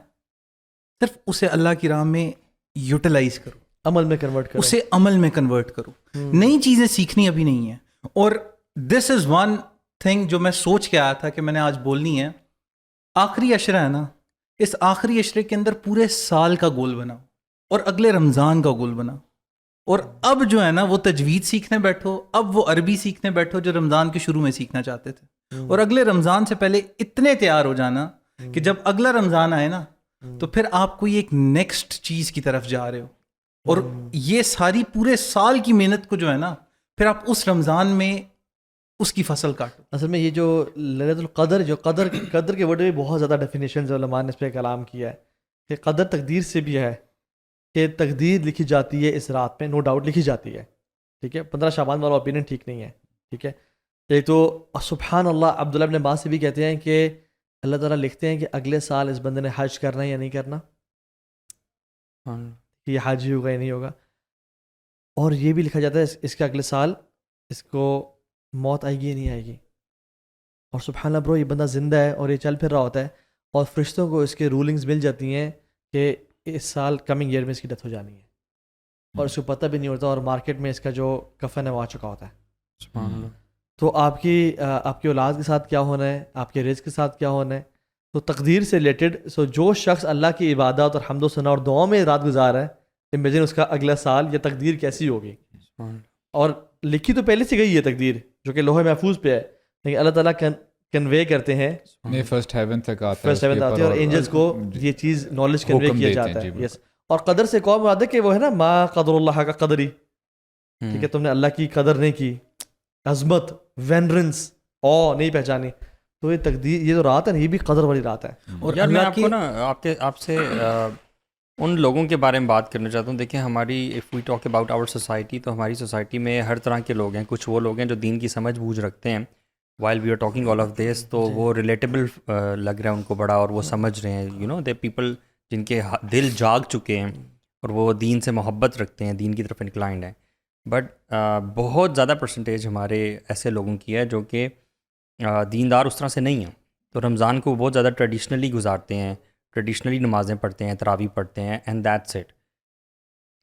صرف اسے اللہ کی راہ میں یوٹیلائز کرو, عمل میں کنورٹ کرو, اسے عمل میں کنورٹ کرو. نئی چیزیں سیکھنی ابھی نہیں ہیں. اور دس از ون تھنگ جو میں سوچ کے آیا تھا کہ میں نے آج بولنی ہے. آخری عشرہ ہے نا, اس آخری عشرے کے اندر پورے سال کا گول بناؤ اور اگلے رمضان کا گول بناؤ. اور اب جو ہے نا وہ تجوید سیکھنے بیٹھو, اب وہ عربی سیکھنے بیٹھو جو رمضان کے شروع میں سیکھنا چاہتے تھے. اور اگلے رمضان سے پہلے اتنے تیار ہو جانا کہ جب اگلا رمضان آئے نا تو پھر آپ کوئی ایک نیکسٹ چیز کی طرف جا رہے ہو, اور یہ ساری پورے سال کی محنت کو جو ہے نا پھر آپ اس رمضان میں اس کی فصل کاٹو. اصل میں یہ جو لیلۃ القدر, جو قدر کے ورڈ میں بہت زیادہ ڈیفینیشنز علماء نے اس پہ کلام کیا ہے کہ قدر تقدیر سے بھی ہے, کہ تقدیر لکھی جاتی ہے اس رات میں, نو ڈاؤٹ لکھی جاتی ہے. ٹھیک ہے, 15 شعبان والا اوپینین ٹھیک نہیں ہے. ٹھیک ہے, ایک تو سبحان اللہ عبداللہ ابن عباس سے بھی کہتے ہیں کہ اللہ تعالیٰ لکھتے ہیں کہ اگلے سال اس بندے نے حج کرنا ہے یا نہیں کرنا, کہ یہ حج ہی ہوگا یا نہیں ہوگا. اور یہ بھی لکھا جاتا ہے اس کے اگلے سال اس کو موت آئے گی یا نہیں آئے گی. اور سبحان اللہ برو, یہ بندہ زندہ ہے اور یہ چل پھر رہا ہوتا ہے, اور فرشتوں کو اس کے رولنگز مل جاتی ہیں کہ اس سال کمنگ ایئر میں اس کی ڈیتھ ہو جانی ہے, اور اس کو پتہ بھی نہیں ہوتا, اور مارکیٹ میں اس کا جو کفن ہے وہ آ چکا ہوتا ہے. تو آپ کی اولاد کے ساتھ کیا ہونا ہے, آپ کے رزق کے ساتھ کیا ہونا ہے, تو تقدیر سے ریلیٹڈ. سو جو شخص اللہ کی عبادت اور حمد و ثنا اور دعاؤں میں رات گزار ہے, امیجن اس کا اگلا سال یا تقدیر کیسی ہوگی. اور لکھی تو پہلے سے گئی ہے تقدیر, جو کہ لوح محفوظ پہ ہے, لیکن اللہ تعالیٰ کنوے کرتے ہیں, فرسٹ ہیون تک آتا فرسٹ ہیون آتی ہے, اور اینجلس کو یہ چیز نالج کنوے کیا جاتا ہے. یس, اور قدر سے کون مراد ہے کہ وہ ہے نا ما قدر اللہ کا قدری, ٹھیک ہے, تم نے اللہ کی قدر نہیں کی, عظمت, وینرنس, نہیں پہچانی. تو یہ تقدیر, یہ جو رات ہے یہ بھی قدر والی رات ہے. اور یار میں آپ کو نا آپ سے ان لوگوں کے بارے میں بات کرنا چاہتا ہوں. دیکھیں ہماری if we talk about our society, تو ہماری سوسائٹی میں ہر طرح کے لوگ ہیں. کچھ وہ لوگ ہیں جو دین کی سمجھ بوجھ رکھتے ہیں, while we are talking all of this, تو وہ ریلیٹیبل لگ رہا ہے ان کو بڑا, اور وہ سمجھ رہے ہیں, یو نو دے پیپل جن کے دل جاگ چکے ہیں اور وہ دین سے محبت رکھتے ہیں, دین کی طرف انکلائنڈ ہیں. بٹ بہت زیادہ پرسنٹیج ہمارے ایسے لوگوں کی ہے جو کہ دیندار اس طرح سے نہیں ہیں. تو رمضان کو بہت زیادہ ٹریڈیشنلی گزارتے ہیں, ٹریڈیشنلی نمازیں پڑھتے ہیں, تراویح پڑھتے ہیں, اینڈ دیٹس اٹ.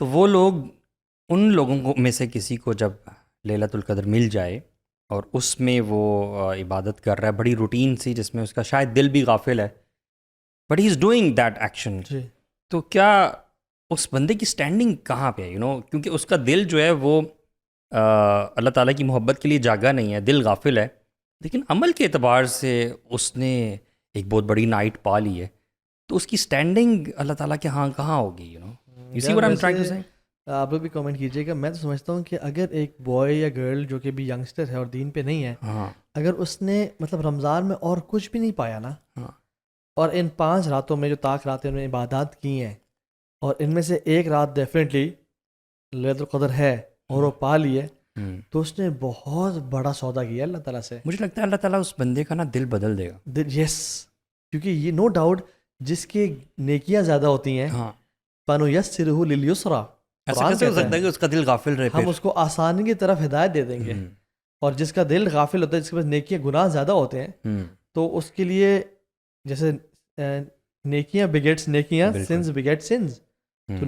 تو وہ لوگ, ان لوگوں میں سے کسی کو جب لیلۃ القدر مل جائے اور اس میں وہ عبادت کر رہا ہے بڑی روٹین سی, جس میں اس کا شاید دل بھی غافل ہے, but he is doing that action, تو کیا اس بندے کی اسٹینڈنگ کہاں پہ ہے, یو نو, کیونکہ اس کا دل جو ہے وہ اللہ تعالیٰ کی محبت کے لیے جاگا نہیں ہے, دل غافل ہے, لیکن عمل کے اعتبار سے اس نے ایک بہت بڑی نائٹ پا لی ہے. تو اس کی اسٹینڈنگ اللہ تعالیٰ کے ہاں کہاں ہوگی, you know, you see what I am trying to say. آپ لوگ بھی کامنٹ کیجیے گا. میں تو سمجھتا ہوں کہ اگر ایک بوائے یا گرل جو کہ بھی ینگسٹر ہے اور دین پہ نہیں ہے, اگر اس نے مطلب رمضان میں اور کچھ بھی نہیں پایا نا, اور ان 5 راتوں میں جو طاق راتیں انہوں نے عبادات کی ہیں, اور ان میں سے ایک رات ڈیفینیٹلی لیلۃ القدر ہے اور وہ پا لی ہے, تو اس نے بہت بڑا سودا کیا اللہ تعالیٰ سے. مجھے لگتا ہے اللہ تعالیٰ اس بندے کا نا دل بدل دے گا. یس, کیونکہ یہ نو ڈاؤٹ جس کی نیکیاں زیادہ ہوتی ہیں, فَنُيَسِّرُهُ لِلْيُسْرَىٰ, ایسا کیسے ہو سکتا ہے کہ اس کا دل غافل رہے, ہم اس کو آسانی کی طرف ہدایت دے دیں گے. اور جس کا دل غافل ہوتا ہے, جس کے پاس نیکیاں گناہ زیادہ ہوتے ہیں, تو اس کے لیے جیسے نیکیاں بگیٹس نیکیاں, سنز بگیٹ سنز, تو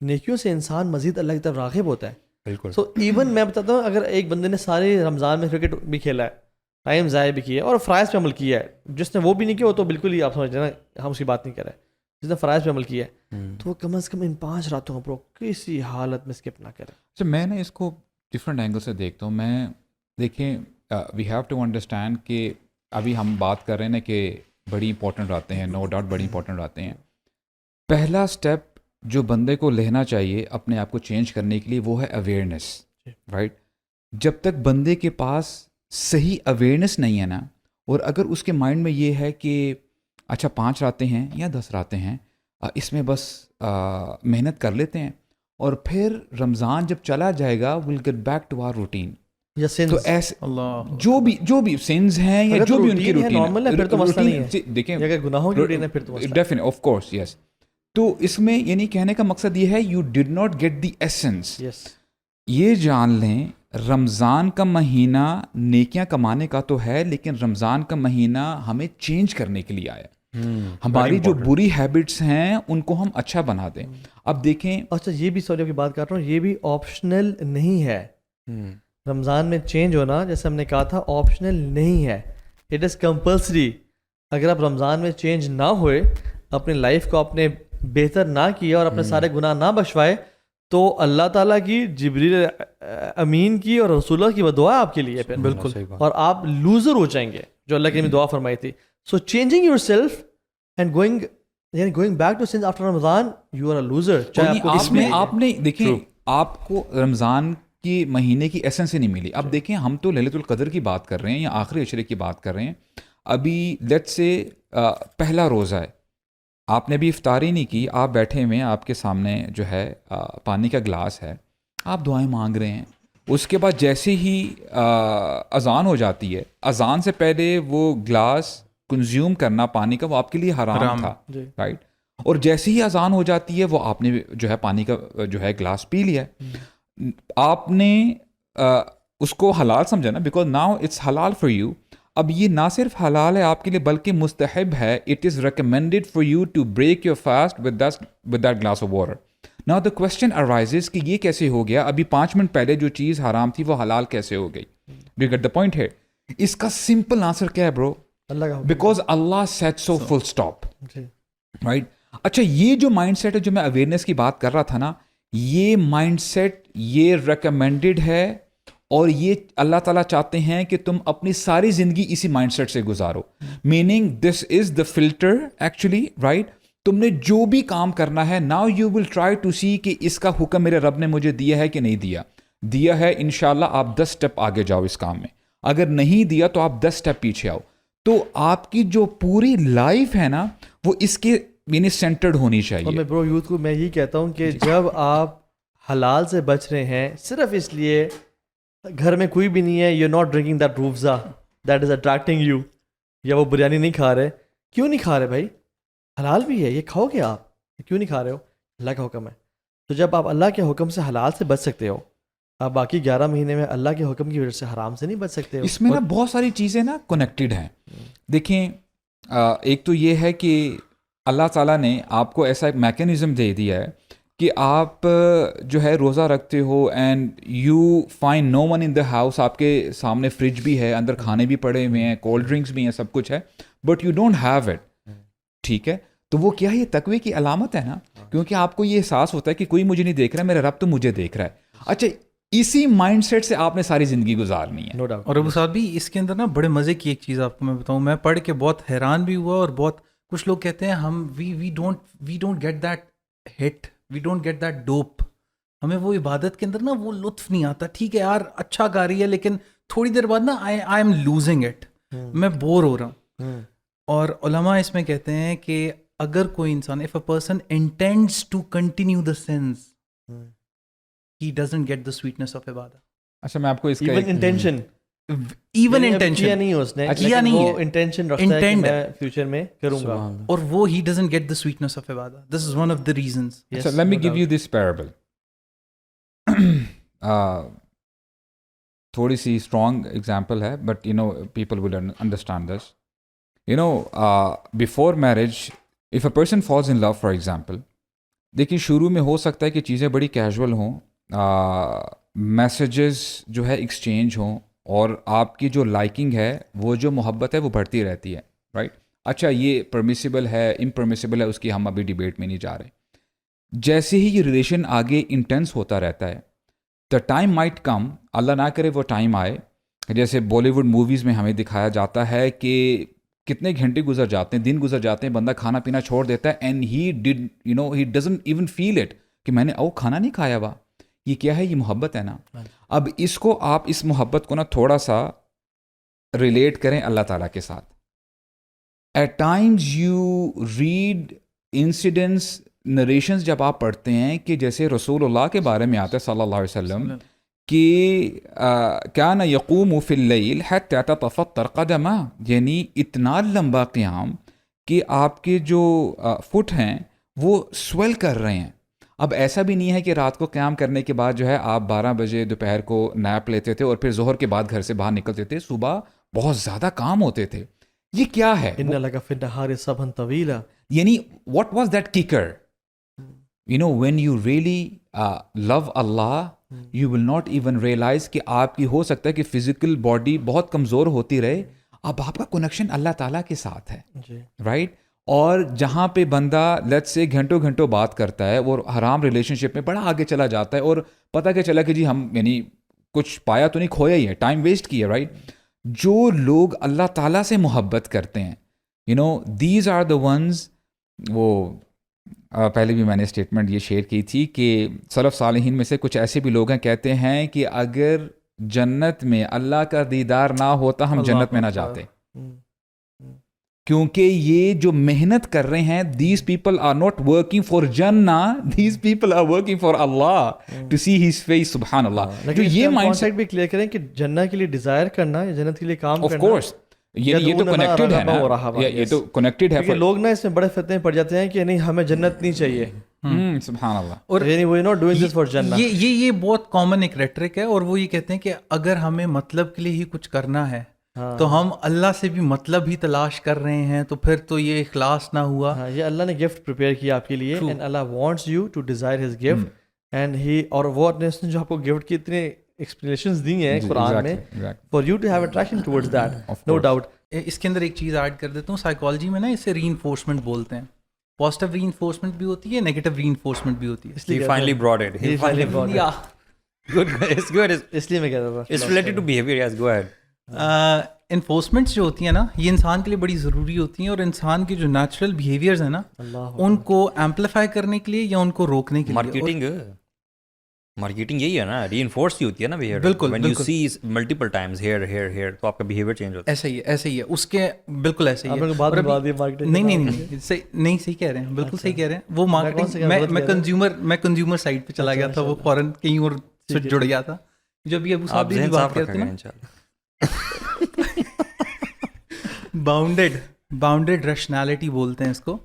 نیکیوں سے انسان مزید اللہ کی طرف راغب ہوتا ہے. بالکل. سو ایون میں بتاتا ہوں, اگر ایک بندے نے سارے رمضان میں کرکٹ بھی کھیلا ہے, ٹائم ضائع بھی کیا ہے, اور فرائض پہ عمل کیا ہے, جس نے وہ بھی نہیں کیا وہ تو بالکل ہی آپ سمجھ رہے نا, ہم اس کی بات نہیں کر رہے, جس نے فرائض پہ عمل کیا ہے, تو وہ کم از کم ان 5 راتوں کو کسی حالت میں اسکپ نہ کرے. اچھا, میں نے اس کو ڈفرینٹ اینگل سے دیکھتا ہوں. میں دیکھیں, وی ہیو ٹو انڈرسٹینڈ کہ ابھی ہم بات کر رہے ہیں نا کہ بڑی امپورٹنٹ راتیں ہیں, نو ڈاؤٹ بڑی امپورٹنٹ راتیں ہیں. پہلا اسٹیپ جو بندے کو لینا چاہیے اپنے آپ کو چینج کرنے کے لیے وہ ہے اویئرنیس, رائٹ. جب تک بندے کے پاس صحیح اویئرنیس نہیں ہے نا, اور اگر اس کے مائنڈ میں یہ ہے کہ اچھا 5 راتیں ہیں یا 10 راتیں ہیں, اس میں بس محنت کر لیتے ہیں, اور پھر رمضان جب چلا جائے گا will get back to our routine. تو ایسے جو بھی سینز ہیں یا جو بھی ان کی روٹین ہے, پھر تو مسئلہ نہیں ہے. دیکھیں اگر گناہوں کی روٹین ہے پھر تو مسئلہ ڈیفینیٹ آف کورس یس. تو اس میں یعنی کہنے کا مقصد یہ ہے you did not get the essence. یہ جان لیں رمضان کا مہینہ نیکیاں کمانے کا تو ہے, لیکن رمضان کا مہینہ ہمیں چینج کرنے کے لیے آیا. ہماری جو بری ہیبٹس ہیں ان کو ہم اچھا بنا دیں. اب دیکھیں, اچھا یہ بھی سوری کی بات کر رہا ہوں, یہ بھی آپشنل نہیں ہے. رمضان میں چینج ہونا جیسے ہم نے کہا تھا آپشنل نہیں ہے, اٹ از کمپلسری. اگر آپ رمضان میں چینج نہ ہوئے, اپنی لائف کو اپنے بہتر نہ کیا اور اپنے سارے گناہ نہ بخشوائے, تو اللہ تعالیٰ کی, جبریل امین کی اور رسول اللہ کی وہ دعا آپ کے لیے پھر بالکل, اور آپ لوزر ہو جائیں گے جو اللہ کی دعا فرمائی تھی. So changing yourself and going back to sins after Ramzan, you are a loser. اس میں آپ نے دیکھیں آپ کو رمضان کی مہینے کی ایسنس ہی نہیں ملی. اب دیکھیں ہم تو لیلۃ القدر کی بات کر رہے ہیں یا آخری عشرے کی بات کر رہے ہیں. ابھی لیٹ سے پہلا روزہ ہے, آپ نے بھی افطاری نہیں کی, آپ بیٹھے ہوئے ہیں, آپ کے سامنے جو ہے پانی کا گلاس ہے, آپ دعائیں مانگ رہے ہیں. اس کے بعد جیسے ہی اذان ہو جاتی ہے, اذان سے پہلے وہ گلاس کنزیوم کرنا پانی کا وہ آپ کے لیے حرام تھا, رائٹ. اور جیسے ہی اذان ہو جاتی ہے وہ آپ نے جو ہے پانی کا جو ہے گلاس پی لیا. آپ نے اس کو حلال سمجھا نا, بیکاز ناؤ اٹس حلال فار یو. اب یہ نہ صرف حلال ہے آپ کے لیے بلکہ مستحب ہے. It is recommended for you to break your fast with that glass of water. Now the question arises کہ یہ کیسے ہو گیا؟ ابھی 5 منٹ پہلے جو چیز حرام تھی وہ حلال کیسے ہو گئی؟ Do you get the point ہے؟ اس کا سمپل آنسر کیا ہے برو؟ اللہ کا بیکاز اللہ سیٹ سو فل اسٹاپ، جی رائٹ. اچھا یہ جو مائنڈ سیٹ ہے جو میں اویئرنیس کی بات کر رہا تھا نا، یہ مائنڈ سیٹ یہ ریکمینڈیڈ ہے اور یہ اللہ تعالیٰ چاہتے ہیں کہ تم اپنی ساری زندگی اسی مائنڈ سیٹ سے گزارو. Meaning this is the filter actually, right. تم نے جو بھی کام کرنا ہے now you will try to see کہ اس کا حکم میرے رب نے مجھے دیا ہے کہ نہیں دیا ہے. انشاءاللہ آپ 10 اسٹیپ آگے جاؤ اس کام میں. اگر نہیں دیا تو آپ 10 اسٹیپ پیچھے آؤ. تو آپ کی جو پوری لائف ہے نا وہ اس کے یعنی سینٹرڈ ہونی چاہیے. اور میں برو یوتھ کو میں یہی کہتا ہوں کہ جب آپ حلال سے بچ رہے ہیں صرف اس لیے گھر میں کوئی بھی نہیں ہے، you not drinking that Roohafza that is attracting you, یا وہ بریانی نہیں کھا رہے. کیوں نہیں کھا رہے بھائی؟ حلال بھی ہے، یہ کھاؤ گے آپ، کیوں نہیں کھا رہے ہو؟ اللہ کا حکم ہے. تو جب آپ اللہ کے حکم سے حلال سے بچ سکتے ہو، آپ باقی 11 مہینے میں اللہ کے حکم کی وجہ سے حرام سے نہیں بچ سکتے ہو. اس میں نا بہت ساری چیزیں نا کنیکٹڈ ہیں. دیکھیں ایک تو یہ ہے کہ اللہ تعالیٰ نے آپ کو ایسا ایک میکینزم دے دیا ہے کہ آپ جو ہے روزہ رکھتے ہو and you find no one in the house. آپ کے سامنے فریج بھی ہے، اندر کھانے بھی پڑے ہوئے ہیں، کولڈ ڈرنکس بھی ہیں، سب کچھ ہے، but you don't have it. ٹھیک ہے، تو وہ کیا ہے؟ یہ تقوی کی علامت ہے نا، کیونکہ آپ کو یہ احساس ہوتا ہے کہ کوئی مجھے نہیں دیکھ رہا ہے، میرا رب تو مجھے دیکھ رہا ہے. اچھا اسی مائنڈ سیٹ سے آپ نے ساری زندگی گزارنی ہے. No doubt. اور ابو صاحب بھی اس کے اندر نا بڑے مزے کی ایک چیز آپ کو میں بتاؤں، میں پڑھ کے بہت حیران بھی ہوا. اور بہت کچھ لوگ کہتے ہیں ہم we don't get that hit, we don't get that dope. ہمیں وہ عبادت کے اندر نا وہ لطف نہیں آتا. ٹھیک ہے یار اچھا گا رہی ہے لیکن تھوڑی دیر بعد نا آئی ایم لوزنگ اٹ، میں بور ہو رہا ہوں. اور علماء اس میں کہتے ہیں کہ اگر کوئی انسان if a person intends to continue the sins he doesn't get the sweetness of ibadah. اچھا میں آپ کو اس کا ایون انٹینشن even intention کیا نہیں ہے اس نے، کیا نہیں وہ ہے، انٹینشن رکھتا ہے کہ میں فیوچر میں کروں گا، اور وہ he doesn't get the sweetness of ibadah. This is one of the reasons. اچھا let me give you this parable. تھوڑی سی اسٹرانگ ایگزامپل ہے but you know people will understand this. You know before marriage if a person falls in love for example, دیکھیے شروع میں ہو سکتا ہے کہ چیزیں بڑی کیجول ہوں، میسیجز جو ہے ایکسچینج ہوں، اور آپ کی جو لائکنگ ہے وہ جو محبت ہے وہ بڑھتی رہتی ہے، رائٹ. اچھا یہ پرمیسیبل ہے امپرمیسیبل ہے اس کی ہم ابھی ڈیبیٹ میں نہیں جا رہے. جیسے ہی یہ ریلیشن آگے انٹینس ہوتا رہتا ہے، دا ٹائم مائٹ کم، اللہ نہ کرے وہ ٹائم آئے، جیسے بالی ووڈ موویز میں ہمیں دکھایا جاتا ہے کہ کتنے گھنٹے گزر جاتے ہیں، دن گزر جاتے ہیں، بندہ کھانا پینا چھوڑ دیتا ہے and he did you know he doesn't even feel it کہ میں نے کھانا نہیں کھایا ہوا. یہ کیا ہے؟ یہ محبت ہے نا. اب اس کو آپ اس محبت کو نا تھوڑا سا ریلیٹ کریں اللہ تعالیٰ کے ساتھ. At times you read incidents narrations جب آپ پڑھتے ہیں کہ جیسے رسول اللہ کے بارے میں آتا ہے صلی اللہ علیہ وسلم کہ کیا نہ یقوم فی اللیل حتی تتفطر قدمہ، یعنی اتنا لمبا قیام کہ آپ کے جو فٹ ہیں وہ سویل کر رہے ہیں. اب ایسا بھی نہیں ہے کہ رات کو قیام کرنے کے بعد جو ہے آپ 12 بجے دوپہر کو نیپ لیتے تھے اور پھر ظہر کے بعد گھر سے باہر نکلتے تھے، صبح بہت زیادہ کام ہوتے تھے. یہ کیا ہے؟ ان لک فی النہار صبحا طویلا، یعنی what was that kicker? You know when you really love Allah you will not even realise کہ آپ کی ہو سکتا ہے کہ فزیکل باڈی بہت کمزور ہوتی رہے، اب آپ کا کنیکشن اللہ تعالیٰ کے ساتھ ہے، رائٹ. اور جہاں پہ بندہ لیٹس سے گھنٹوں گھنٹوں بات کرتا ہے اور حرام ریلیشن شپ میں بڑا آگے چلا جاتا ہے اور پتہ کہ چلا کہ جی ہم یعنی کچھ پایا تو نہیں، کھویا ہی ہے، ٹائم ویسٹ کیا، رائٹ. جو لوگ اللہ تعالیٰ سے محبت کرتے ہیں you know these are the ones. وہ پہلے بھی میں نے اسٹیٹمنٹ یہ شیئر کی تھی کہ سلف صالحین میں سے کچھ ایسے بھی لوگ ہیں کہتے ہیں کہ اگر جنت میں اللہ کا دیدار نہ ہوتا ہم جنت میں نہ جاتے، کیونکہ یہ جو محنت کر رہے ہیں these people are not working for جنہ، these people are working for Allah to see his face. سبحان اللہ. جو یہ مائنڈ سیٹ بھی کلیئر کریں کہ جنت کے لیے ڈیزائر کرنا، جنت کے لیے کام آف کرنا، کورس یہ تو کنیکٹڈ ہے نا، یہ تو کنیکٹڈ ہے. لوگ نا اس میں بڑے فتنے پڑ جاتے ہیں کہ نہیں ہمیں جنت نہیں چاہیے. سبحان اللہ. اور یعنی وہ ناٹ ڈوئنگ دس فار جنت. یہ بہت کامن ایک ریٹرک ہے، اور وہ یہ کہتے ہیں کہ اگر ہمیں مطلب کے لیے ہی کچھ کرنا ہے تو ہم اللہ سے بھی مطلب ہی تلاش کر رہے ہیں, تو پھر تو یہ اخلاص نہ ہوا. ہاں, یہ اللہ نے گفٹ پریپیئر کیا آپ کے لیے, اینڈ اللہ wants you to desire his gift, and he, اور وہ اس نے جو آپ کو گفٹ کی اتنے ایکسپلینیشنز دی ہیں قرآن میں, for you to have attraction towards that, no doubt. اس کے اندر ایک چیز ایڈ کر دیتا ہوں, سائیکالوجی میں نا اسے ری انفورسمنٹ بولتے ہیں. پازیٹیو ری انفورسمنٹ بھی ہوتی ہے, نیگیٹو ری انفورسمنٹ بھی ہوتی ہے. He finally brought it. He finally brought Yeah. it. Good. It's good. اس لیے میں کہہ رہا تھا It's related to behavior. Yes, go ahead. Enforcements جو ہوتی ہیں نا, یہ انسان کے لیے بڑی ضروری ہوتی ہیں, اور انسان کے جو نیچرل بیہیویئرز ہیں نا, ان کو ایمپلیفائی کرنے کے لیے یا ان کو روکنے کے لیے. مارکیٹنگ یہی ہے نا, ری انفورس ہی ہوتی ہے نا بیہیویئر. بالکل, when you see multiple times here تو آپ کا بیہیویئر چینج ہوتا ہے. ایسا ہی ہے اس کے, بالکل ایسا ہی ہے. نہیں صحیح کہہ رہے ہیں, بالکل صحیح کہہ رہے ہیں. وہ مارکیٹنگ, میں کنزیومر سائڈ پہ چلا گیا تھا, وہ فوراً کہیں اور جڑ گیا تھا. جو ابھی ابو صاحب بھی بات کرتے ہیں باؤنڈیڈ ریشنالٹی بولتے ہیں اس کو.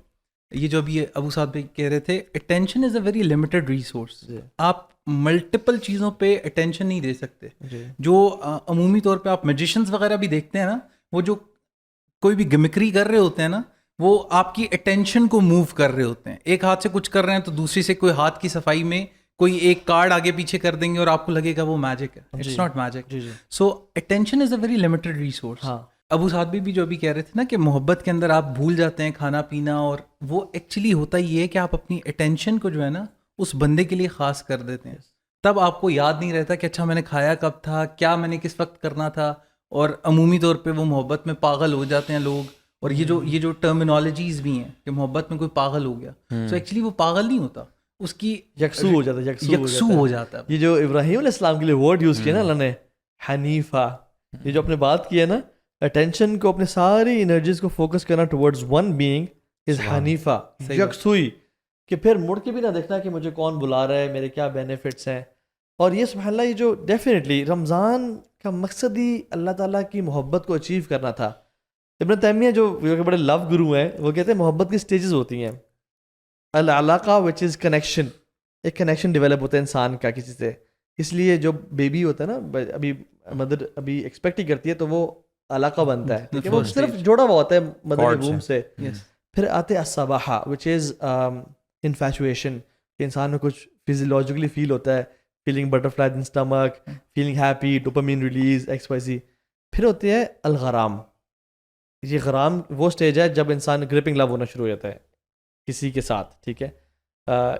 یہ جو ابھی ابو صاحب بھی کہہ رہے تھے, attention is a very limited resource. آپ ملٹیپل چیزوں پہ اٹینشن نہیں دے سکتے. جو عمومی طور پہ آپ میجیشنز وغیرہ بھی دیکھتے ہیں نا, وہ جو کوئی بھی گمکری کر رہے ہوتے ہیں نا, وہ آپ کی اٹینشن کو موو کر رہے ہوتے ہیں. ایک ہاتھ سے کچھ کر رہے ہیں تو دوسری سے کوئی ہاتھ کی صفائی میں کوئی ایک کارڈ آگے پیچھے کر دیں گے اور آپ کو لگے گا وہ میجک ہے. It's not magic. So attention is a very limited resource. ابو صاحب بھی جو ابھی کہہ رہے تھے نا کہ محبت کے اندر آپ بھول جاتے ہیں کھانا پینا, اور وہ ایکچولی ہوتا یہ ہے کہ آپ اپنی اٹینشن کو جو ہے نا اس بندے کے لیے خاص کر دیتے ہیں. تب آپ کو یاد نہیں رہتا کہ اچھا میں نے کھایا کب تھا, کیا میں نے کس وقت کرنا تھا. اور عمومی طور پہ وہ محبت میں پاگل ہو جاتے ہیں لوگ. اور یہ جو ٹرمینالوجیز بھی ہیں کہ محبت میں کوئی پاگل ہو گیا, تو ایکچولی وہ پاگل نہیں ہوتا, اس کی یکسو ہو جاتا ہے. یہ جو ابراہیم علیہ السلام کے لیے ورڈ یوز کیا نا اللہ نے, حنیفہ, یہ جو اپنے بات کی ہے نا, اٹینشن کو, اپنے ساری انرجیز کو فوکس کرنا ٹورڈز ون بینگ از حنیفہ, یکسوئی, کہ پھر مڑ کے بھی نہ دیکھنا کہ مجھے کون بلا رہا ہے, میرے کیا بینیفٹس ہیں. اور یہ سبحان اللہ, یہ جو ڈیفینیٹلی رمضان کا مقصد ہی اللہ تعالیٰ کی محبت کو اچیو کرنا تھا. ابن تیمیہ جو بڑے لو گرو ہیں, وہ کہتے ہیں محبت کی سٹیجز ہوتی ہیں. العلاقہ وچ از کنیکشن, ایک کنیکشن ڈیولپ ہوتا ہے انسان کا کسی سے. اس لیے جو بیبی ہوتا ہے نا, ابھی مدر ابھی ایکسپیکٹ ہی کرتی ہے, تو وہ علاقہ بنتا ہے, ٹھیک ہے, وہ صرف جوڑا ہوا ہوتا ہے مدر کے ووم سے. پھر آتے الصباحہ وچ از انفیچویشن, کہ انسان میں کچھ فزیولوجیکلی فیل ہوتا ہے, feeling butterfly in stomach, feeling happy, dopamine release, X Y Z. پھر ہوتی ہے الغرام. یہ غرام وہ سٹیج ہے جب انسان گرپنگ لو ہونا شروع ہو جاتا ہے کسی کے ساتھ, ٹھیک ہے.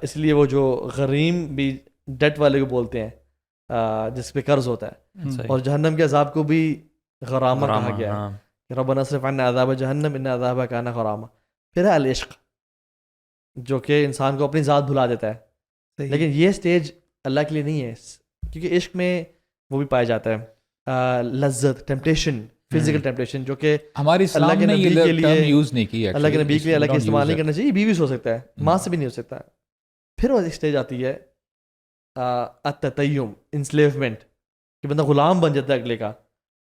اس لیے وہ جو غریم بھی ڈیٹ والے کو بولتے ہیں, جس پہ قرض ہوتا ہے. اور جہنم کے عذاب کو بھی غرامہ کہا گیا ہے, ربنا اصرف عنا عذاب جہنم ان عذابها کان غراما. پھر ہے العشق, جو کہ انسان کو اپنی ذات بھلا دیتا ہے. لیکن یہ سٹیج اللہ کے لیے نہیں ہے, کیونکہ عشق میں وہ بھی پایا جاتا ہے لذت, ٹیمپٹیشن, فزیکل ٹیمپٹیشن, جو کہ ہماری اللہ کے نبی کے لیے یوز نہیں کی, اللہ کے نبی کے لیے اللہ کے استعمال نہیں کرنا چاہیے. بیوی سے ہو سکتا ہے, ماں سے بھی نہیں ہو سکتا. پھر وہ ایک سٹیج آتی ہے التتیم, انسلیومنٹ, کہ بندہ غلام بن جاتا ہے اگلے کا.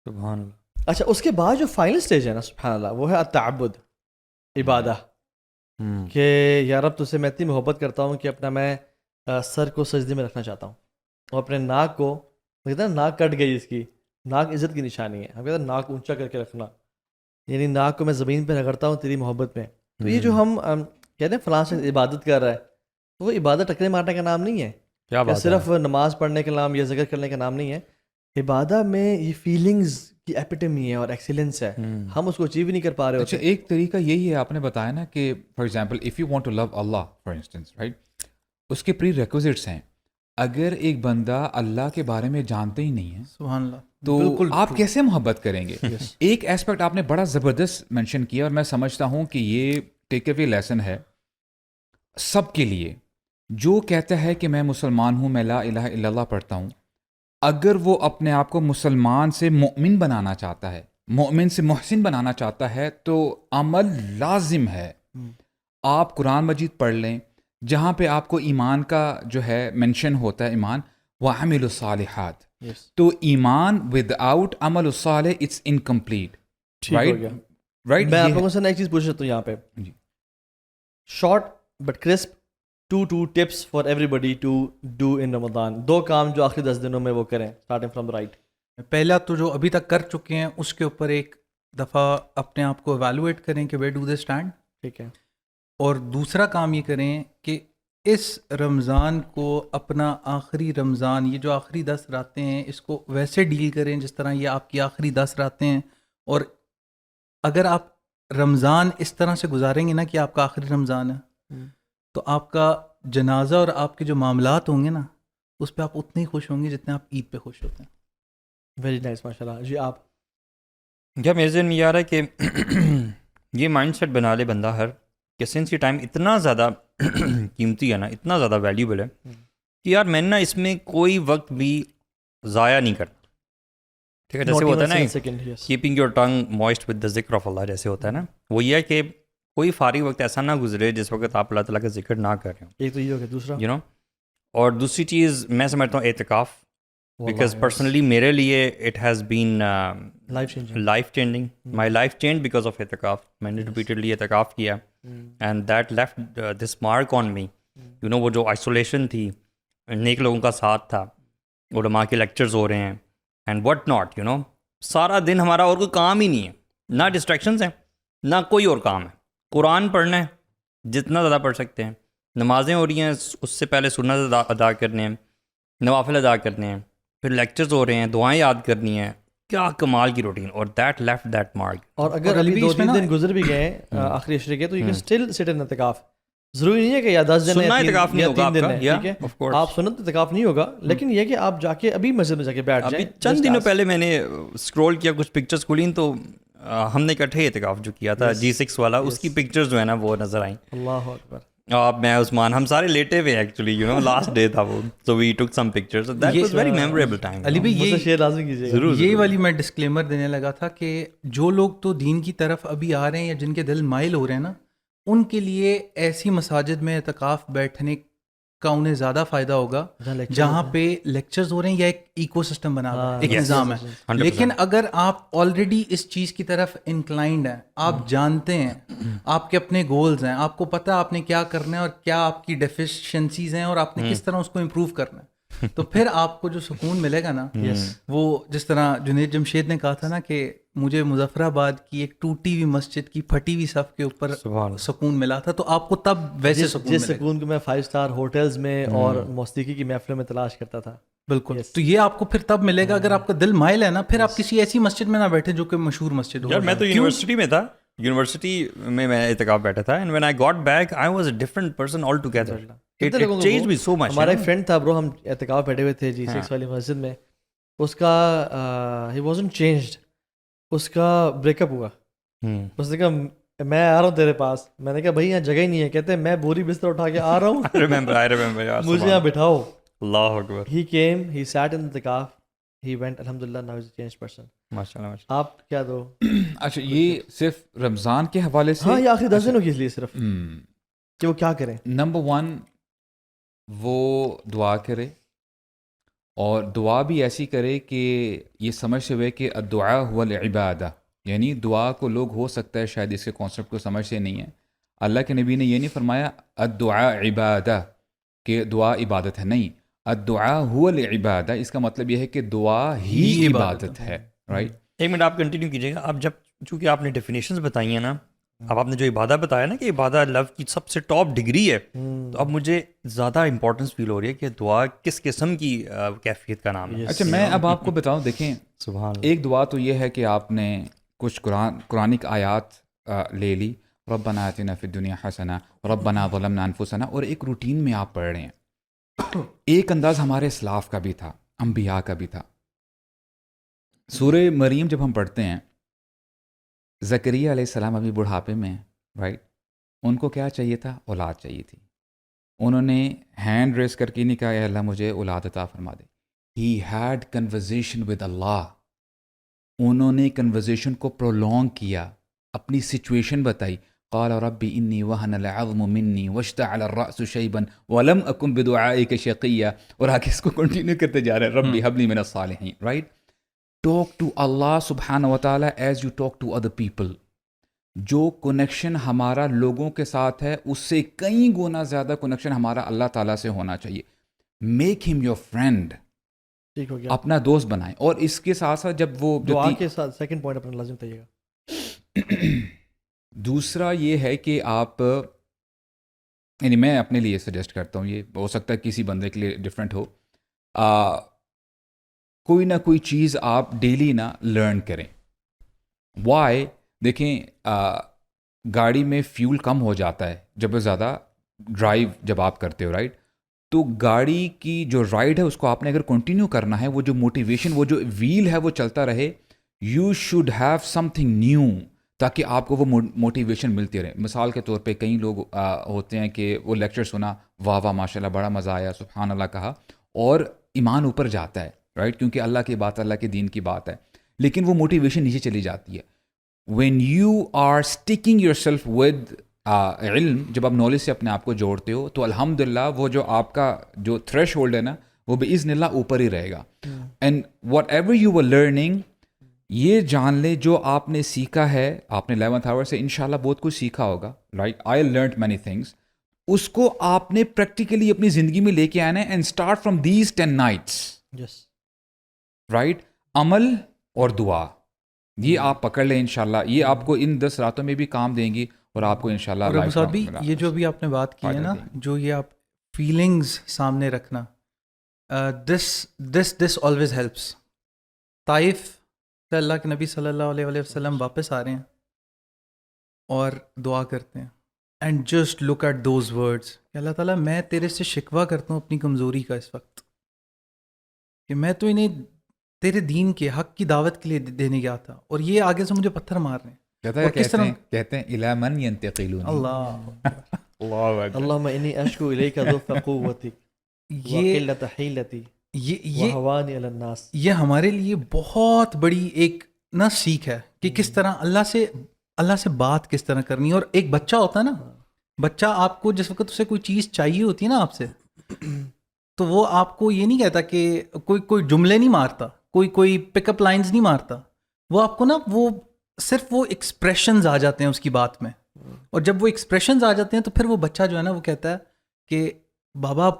سبحان اللہ. اچھا, اس کے بعد جو فائنل سٹیج ہے نا سبحان اللہ, وہ ہے التعبد, عبادہ, کہ یا رب تجھ سے میں اتنی محبت کرتا ہوں کہ اپنا میں سر کو سجدے میں رکھنا چاہتا ہوں, اور اپنے ناک کو, کہتے ہیں ناک کٹ گئی اس کی, ناک عزت کی نشانی ہے, ہم کہتے ہیں ناک اونچا کر کے رکھنا, یعنی ناک کو میں زمین پہ رگڑتا ہوں تیری محبت میں. تو یہ جو ہم کہتے ہیں فلاں سے عبادت کر رہا ہے, تو وہ عبادت ٹکرے مارنے کا نام نہیں ہے, یا صرف نماز پڑھنے کا نام یا ذکر کرنے کا نام نہیں ہے. عبادت میں یہ فیلنگز کی ایپیٹمی ہے اور ایکسیلنس ہے, ہم اس کو اچیو نہیں کر پا رہے ہوتے. اچھا, ایک طریقہ یہی ہے, آپ نے بتایا نا کہ for example if you want to love Allah for instance, right, اس کے پری ریکوزٹس ہیں. اگر ایک بندہ اللہ کے بارے میں جانتے ہی نہیں ہے, سبحان اللہ, تو آپ کیسے محبت کریں گے؟ ایک ایسپیکٹ آپ نے بڑا زبردست مینشن کیا, اور میں سمجھتا ہوں کہ یہ ٹیک اوے لیسن ہے سب کے لیے. جو کہتا ہے کہ میں مسلمان ہوں, میں لا الہ الا اللہ پڑھتا ہوں, اگر وہ اپنے آپ کو مسلمان سے مؤمن بنانا چاہتا ہے, مؤمن سے محسن بنانا چاہتا ہے, تو عمل لازم ہے. آپ قرآن مجید پڑھ لیں, جہاں پہ آپ کو ایمان کا جو ہے مینشن ہوتا ہے, ایمان وَعَمِلُوا الصَّالِحَاتِ, تو ایمان ود آؤٹ عمل الصالح اٹس انکمپلیٹ. رائٹ, میں آپ لوگوں سے ایک چیز پوچھ سکتا ہوں یہاں پہ, short but crisp, 2 tips for everybody to do in Ramadan. 2 کام جو آخری 10 دنوں میں وہ کریں, starting from the right. پہلا تو جو ابھی تک کر چکے ہیں اس کے اوپر ایک دفعہ اپنے آپ کو ایویلویٹ کریں کہ ویئر ڈو دے اسٹینڈ. ٹھیک ہے. اور دوسرا کام یہ کریں کہ اس رمضان کو اپنا آخری رمضان، یہ جو آخری 10 راتیں ہیں، اس کو ویسے ڈیل کریں جس طرح یہ آپ کی آخری 10 راتیں ہیں. اور اگر آپ رمضان اس طرح سے گزاریں گے نا کہ آپ کا آخری رمضان ہے، تو آپ کا جنازہ اور آپ کے جو معاملات ہوں گے نا، اس پہ آپ اتنے ہی خوش ہوں گے جتنے آپ عید پہ خوش ہوتے ہیں. ویری نائس، ماشاء اللہ. جی آپ؟ کیا میرے ذہن میں یہ آ رہا ہے کہ یہ مائنڈ سیٹ بنا لے بندہ ہر کہ سنس یہ ٹائم اتنا زیادہ قیمتی ہے نا، اتنا زیادہ ویلیوبل ہے کہ یار میں نا اس میں کوئی وقت بھی ضائع نہیں کرتا. ٹھیک ہے، جیسے ہوتا ہے نا keeping your tongue moist with the ذکر آف اللہ، جیسے ہوتا ہے نا، وہ یہ ہے کہ کوئی فارغ وقت ایسا نہ گزرے جس وقت آپ اللہ تعالیٰ کا ذکر نہ کر رہے ہوں. ایک تو یہ ہو گیا. دوسرا یو نو، اور دوسری چیز میں سمجھتا ہوں اعتکاف، بیکاز پرسنلی میرے لیے it has been life changing. My life change because of اعتکاف. میں نے ریپیٹڈلی اعتکاف کیا and that left this mark on me. You know, وہ جو آئسولیشن تھی، نیک لوگوں کا ساتھ تھا، علماء کے لیکچرز ہو رہے ہیں and what not. You know, سارا دن ہمارا اور کوئی کام ہی نہیں ہے، نہ ڈسٹریکشنز ہیں نہ کوئی اور کام ہے. قرآن پڑھنا ہے جتنا زیادہ پڑھ سکتے ہیں، نمازیں ہو رہی ہیں اس سے پہلے سنت ادا کرنے ہیں، نوافل ادا کرنے ہیں، پھر لیکچرز ہو رہے ہیں، دعائیں یاد کرنی ہیں. کیا کمال کی روٹین، اور دیٹ لیفٹ دیٹ مارک. اور اگر ابھی 2-3 دن گزر بھی گئے آخری عشرے کے، تو یو کین اسٹل سٹ ان اعتکاف. ضروری نہیں ہے کہ یا 10 دن سننا اعتکاف نہیں ہوگا 3 دن ہے، ٹھیک ہے، آپ سنت اعتکاف نہیں ہوگا، لیکن یہ کہ آپ جا کے ابھی مسجد میں جا کے بیٹھ جائیں. چند دنوں پہلے میں نے اسکرول کیا، کچھ پکچرز کھولیں تو ہم نے اکٹھے اعتکاف جو کیا تھا G6 والا، اس کی پکچرز جو ہے نا وہ نظر آئیں. اللہ اکبر. میں عثمان ہم سارے لیٹے ہوئے actually, you know, last day تھا وہ، so we took some pictures. That was very memorable time. Ali بھائی یہ شیئر لازم کیجیے گا. یہ والی میں ڈسکلیمر دینے لگا تھا کہ جو لوگ تو دین کی طرف ابھی آ رہے ہیں یا جن کے دل مائل ہو رہے ہیں نا، ان کے لیے ایسی مساجد میں اعتکاف بیٹھنے کا انہیں زیادہ فائدہ ہوگا جہاں پہ لیکچرز ہو رہے ہیں یا ایک ایکو سسٹم بنا ہوا ہے، ایک نظام ہے. لیکن اگر آپ آلریڈی اس چیز کی طرف انکلائنڈ ہیں، آپ جانتے ہیں آپ کے اپنے گولز ہیں، آپ کو پتہ آپ نے کیا کرنا ہے اور کیا آپ کی ڈیفیشنسیز ہیں اور آپ نے کس طرح اس کو امپروو کرنا ہے، تو پھر آپ کو جو سکون ملے گا نا، وہ جس طرح جنید جمشید نے کہا تھا نا کہ مجھے مظفر آباد کی ایک ٹوٹی ہوئی مسجد کی پھٹی ہوئی صف کے اوپر سکون ملا تھا، تو آپ کو تب ویسے سکون جس سکون کو میں 5 اسٹار ہوٹلز میں اور موسیقی کی محفلوں میں تلاش کرتا تھا. بالکل. تو یہ آپ کو پھر تب ملے گا اگر آپ کا دل مائل ہے نا. پھر آپ کسی ایسی مسجد میں نہ بیٹھے جو کہ مشہور مسجد ہو. یار میں تو یونیورسٹی میں تھا، یونیورسٹی میں اعتکاف بیٹھا تھا، and when I got back I was a different person all together. It changed me so much. ہمارا ایک فرینڈ تھا برو، ہم اعتکاف بیٹھے ہوئے تھے G6 والی مسجد میں، اس کا ہی wasn't changed. اس کا بریک اپ ہوا. اس نے کہا میں آ رہا ہوں تیرے پاس. میں نے کہا بھائی یہاں جگہ ہی نہیں ہے. کہتے میں بوری بستر اٹھا کے آ رہا ہوں, مجھے یہاں بٹھاؤ. اللہ اکبر. He came, he sat in the اعتکاف, he went, الحمدللہ now he's a changed person. ماشاءاللہ. آپ کیا دو؟ اچھا یہ صرف رمضان کے حوالے سے؟ ہاں یہ آخری 10 دنوں کے لیے صرف کہ وہ کیا کریں. نمبر 1 وہ دعا کرے, اور دعا بھی ایسی کرے کہ یہ سمجھتے ہوئے کہ الدعاء هو العبادہ, یعنی دعا کو لوگ ہو سکتا ہے شاید اس کے کانسیپٹ کو سمجھتے نہیں ہیں. اللہ کے نبی نے یہ نہیں فرمایا الدعاء عبادہ کہ دعا عبادت ہے, نہیں, الدعاء هو العبادہ اس کا مطلب یہ ہے کہ دعا ہی عبادت ہے. رائٹ, ایک منٹ آپ کنٹینیو کیجیے گا. آپ جب چونکہ آپ نے ڈیفینیشنز بتائی ہیں نا, اب آپ نے جو عبادہ بتایا نا کہ عبادہ لو کی سب سے ٹاپ ڈگری ہے, تو اب مجھے زیادہ امپورٹنس فیل ہو رہی ہے کہ دعا کس قسم کی کیفیت کا نام ہے. اچھا میں اب آپ کو بتاؤں, دیکھیں سبحان ایک دعا تو یہ ہے کہ آپ نے کچھ قرآنک آیات لے لی, ربنا آتنا فی الدنیا حسنہ ربنا ظلمنا انفسنا, اور ایک روٹین میں آپ پڑھ رہے ہیں. ایک انداز ہمارے اسلاف کا بھی تھا, انبیاء کا بھی تھا. سورہ مریم جب ہم پڑھتے ہیں, زکریا علیہ السلام ابھی بڑھاپے میں ہیں, رائٹ, ان کو کیا چاہیے تھا؟ اولاد چاہیے تھی. انہوں نے ہینڈ ریز کر کے نہیں کہا اے اللہ مجھے اولاد عطا فرما دے. ہی ہیڈ کنورزیشن ود اللہ. انہوں نے کنورزیشن کو پرولونگ کیا, اپنی سچویشن بتائی. قال ربی انی وہن العظم منی واشتعل الرأس شیبا ولم اکن بدعائک شقیا, اور آگے اس کو کنٹینیو کرتے جا رہے ہیں, ربی حب لی من الصالحین. Right, talk to Allah subhanahu wa ta'ala as you talk to other people. جو کنیکشن ہمارا لوگوں کے ساتھ ہے اس سے کئی گنا زیادہ کنیکشن ہمارا اللہ تعالیٰ سے ہونا چاہیے. میک ہم یور فرینڈ, ٹھیک ہو گیا. اپنا دوست بنائیں. اور اس کے ساتھ ساتھ جب وہ دعا کے ساتھ سیکنڈ پوائنٹ اپنا لازم کہیے گا. دوسرا یہ ہے کہ آپ یعنی میں اپنے لیے سجیسٹ کرتا ہوں, یہ ہو سکتا ہے کسی بندے کے لیے ڈفرینٹ ہو, کوئی نہ کوئی چیز آپ ڈیلی نہ لرن کریں. وائی دیکھیں گاڑی میں فیول کم ہو جاتا ہے جب زیادہ ڈرائیو جب آپ کرتے ہو, رائٹ؟ تو گاڑی کی جو رائڈ ہے اس کو آپ نے اگر کنٹینیو کرنا ہے, وہ جو موٹیویشن, وہ جو ویل ہے وہ چلتا رہے, you should have some thing new تاکہ آپ کو وہ موٹیویشن ملتی رہے. مثال کے طور پہ کئی لوگ ہوتے ہیں کہ وہ لیکچر سنا, واہ واہ ماشاء اللہ بڑا مزہ آیا, سبحان اللہ کہا, اور ایمان اوپر جاتا ہے, رائٹ؟ کیونکہ اللہ کی بات, اللہ کے دین کی بات ہے, لیکن وہ موٹیویشن نیچے چلی جاتی ہے. When you are stacking yourself with علم, جب آپ نالج سے اپنے آپ کو جوڑتے ہو تو الحمدللہ وہ جو آپ کا جو تھریش ہولڈ ہے نا وہ باذن اللہ اوپر ہی رہے گا. And whatever you were learning, یہ جان لیں جو آپ نے سیکھا ہے, آپ نے 11th آور سے انشاءاللہ بہت کچھ سیکھا ہوگا, right? I learned many things. اس کو آپ نے پریکٹیکلی اپنی زندگی میں لے کے آنا ہے, and start from these 10 nights, right? عمل اور دعا یہ آپ پکڑ لیں انشاءاللہ, یہ آپ کو ان 10 راتوں میں بھی کام دیں گی, اور آپ کو انشاءاللہ اور ابو صاحب بھی یہ جو بھی آپ نے بات کی ہے نا, جو یہ آپ فیلنگز سامنے رکھنا, دس آلویز ہیلپس. طائف سے اللہ کے نبی صلی اللہ علیہ وسلم واپس آ رہے ہیں اور دعا کرتے ہیں, and just look at those words کہ اللہ تعالیٰ میں تیرے سے شکوہ کرتا ہوں اپنی کمزوری کا اس وقت, کہ میں تو انہیں تیرے دین کے حق کی دعوت کے لیے دینے گیا تھا اور یہ آگے سے مجھے پتھر مار رہے ہیں. کہتے ہیں الی من ینتقلون. اللہم انی اشکو الیک ضعف قوتی وقلۃ حیلتی وہوانی علی الناس. یہ ہمارے لیے بہت بڑی ایک نہ سیکھ ہے کہ کس طرح اللہ سے بات کس طرح کرنی ہے. اور ایک بچہ ہوتا ہے نا, بچہ آپ کو جس وقت اسے کوئی چیز چاہیے ہوتی ہے نا آپ سے, تو وہ آپ کو یہ نہیں کہتا کہ کوئی جملے نہیں مارتا, کوئی پک اپ لائنز نہیں مارتا, وہ آپ کو نا وہ صرف وہ ایکسپریشنز آ جاتے ہیں اس کی بات میں. اور جب وہ ایکسپریشنز آ جاتے ہیں تو پھر وہ بچہ جو ہے نا وہ کہتا ہے کہ بابا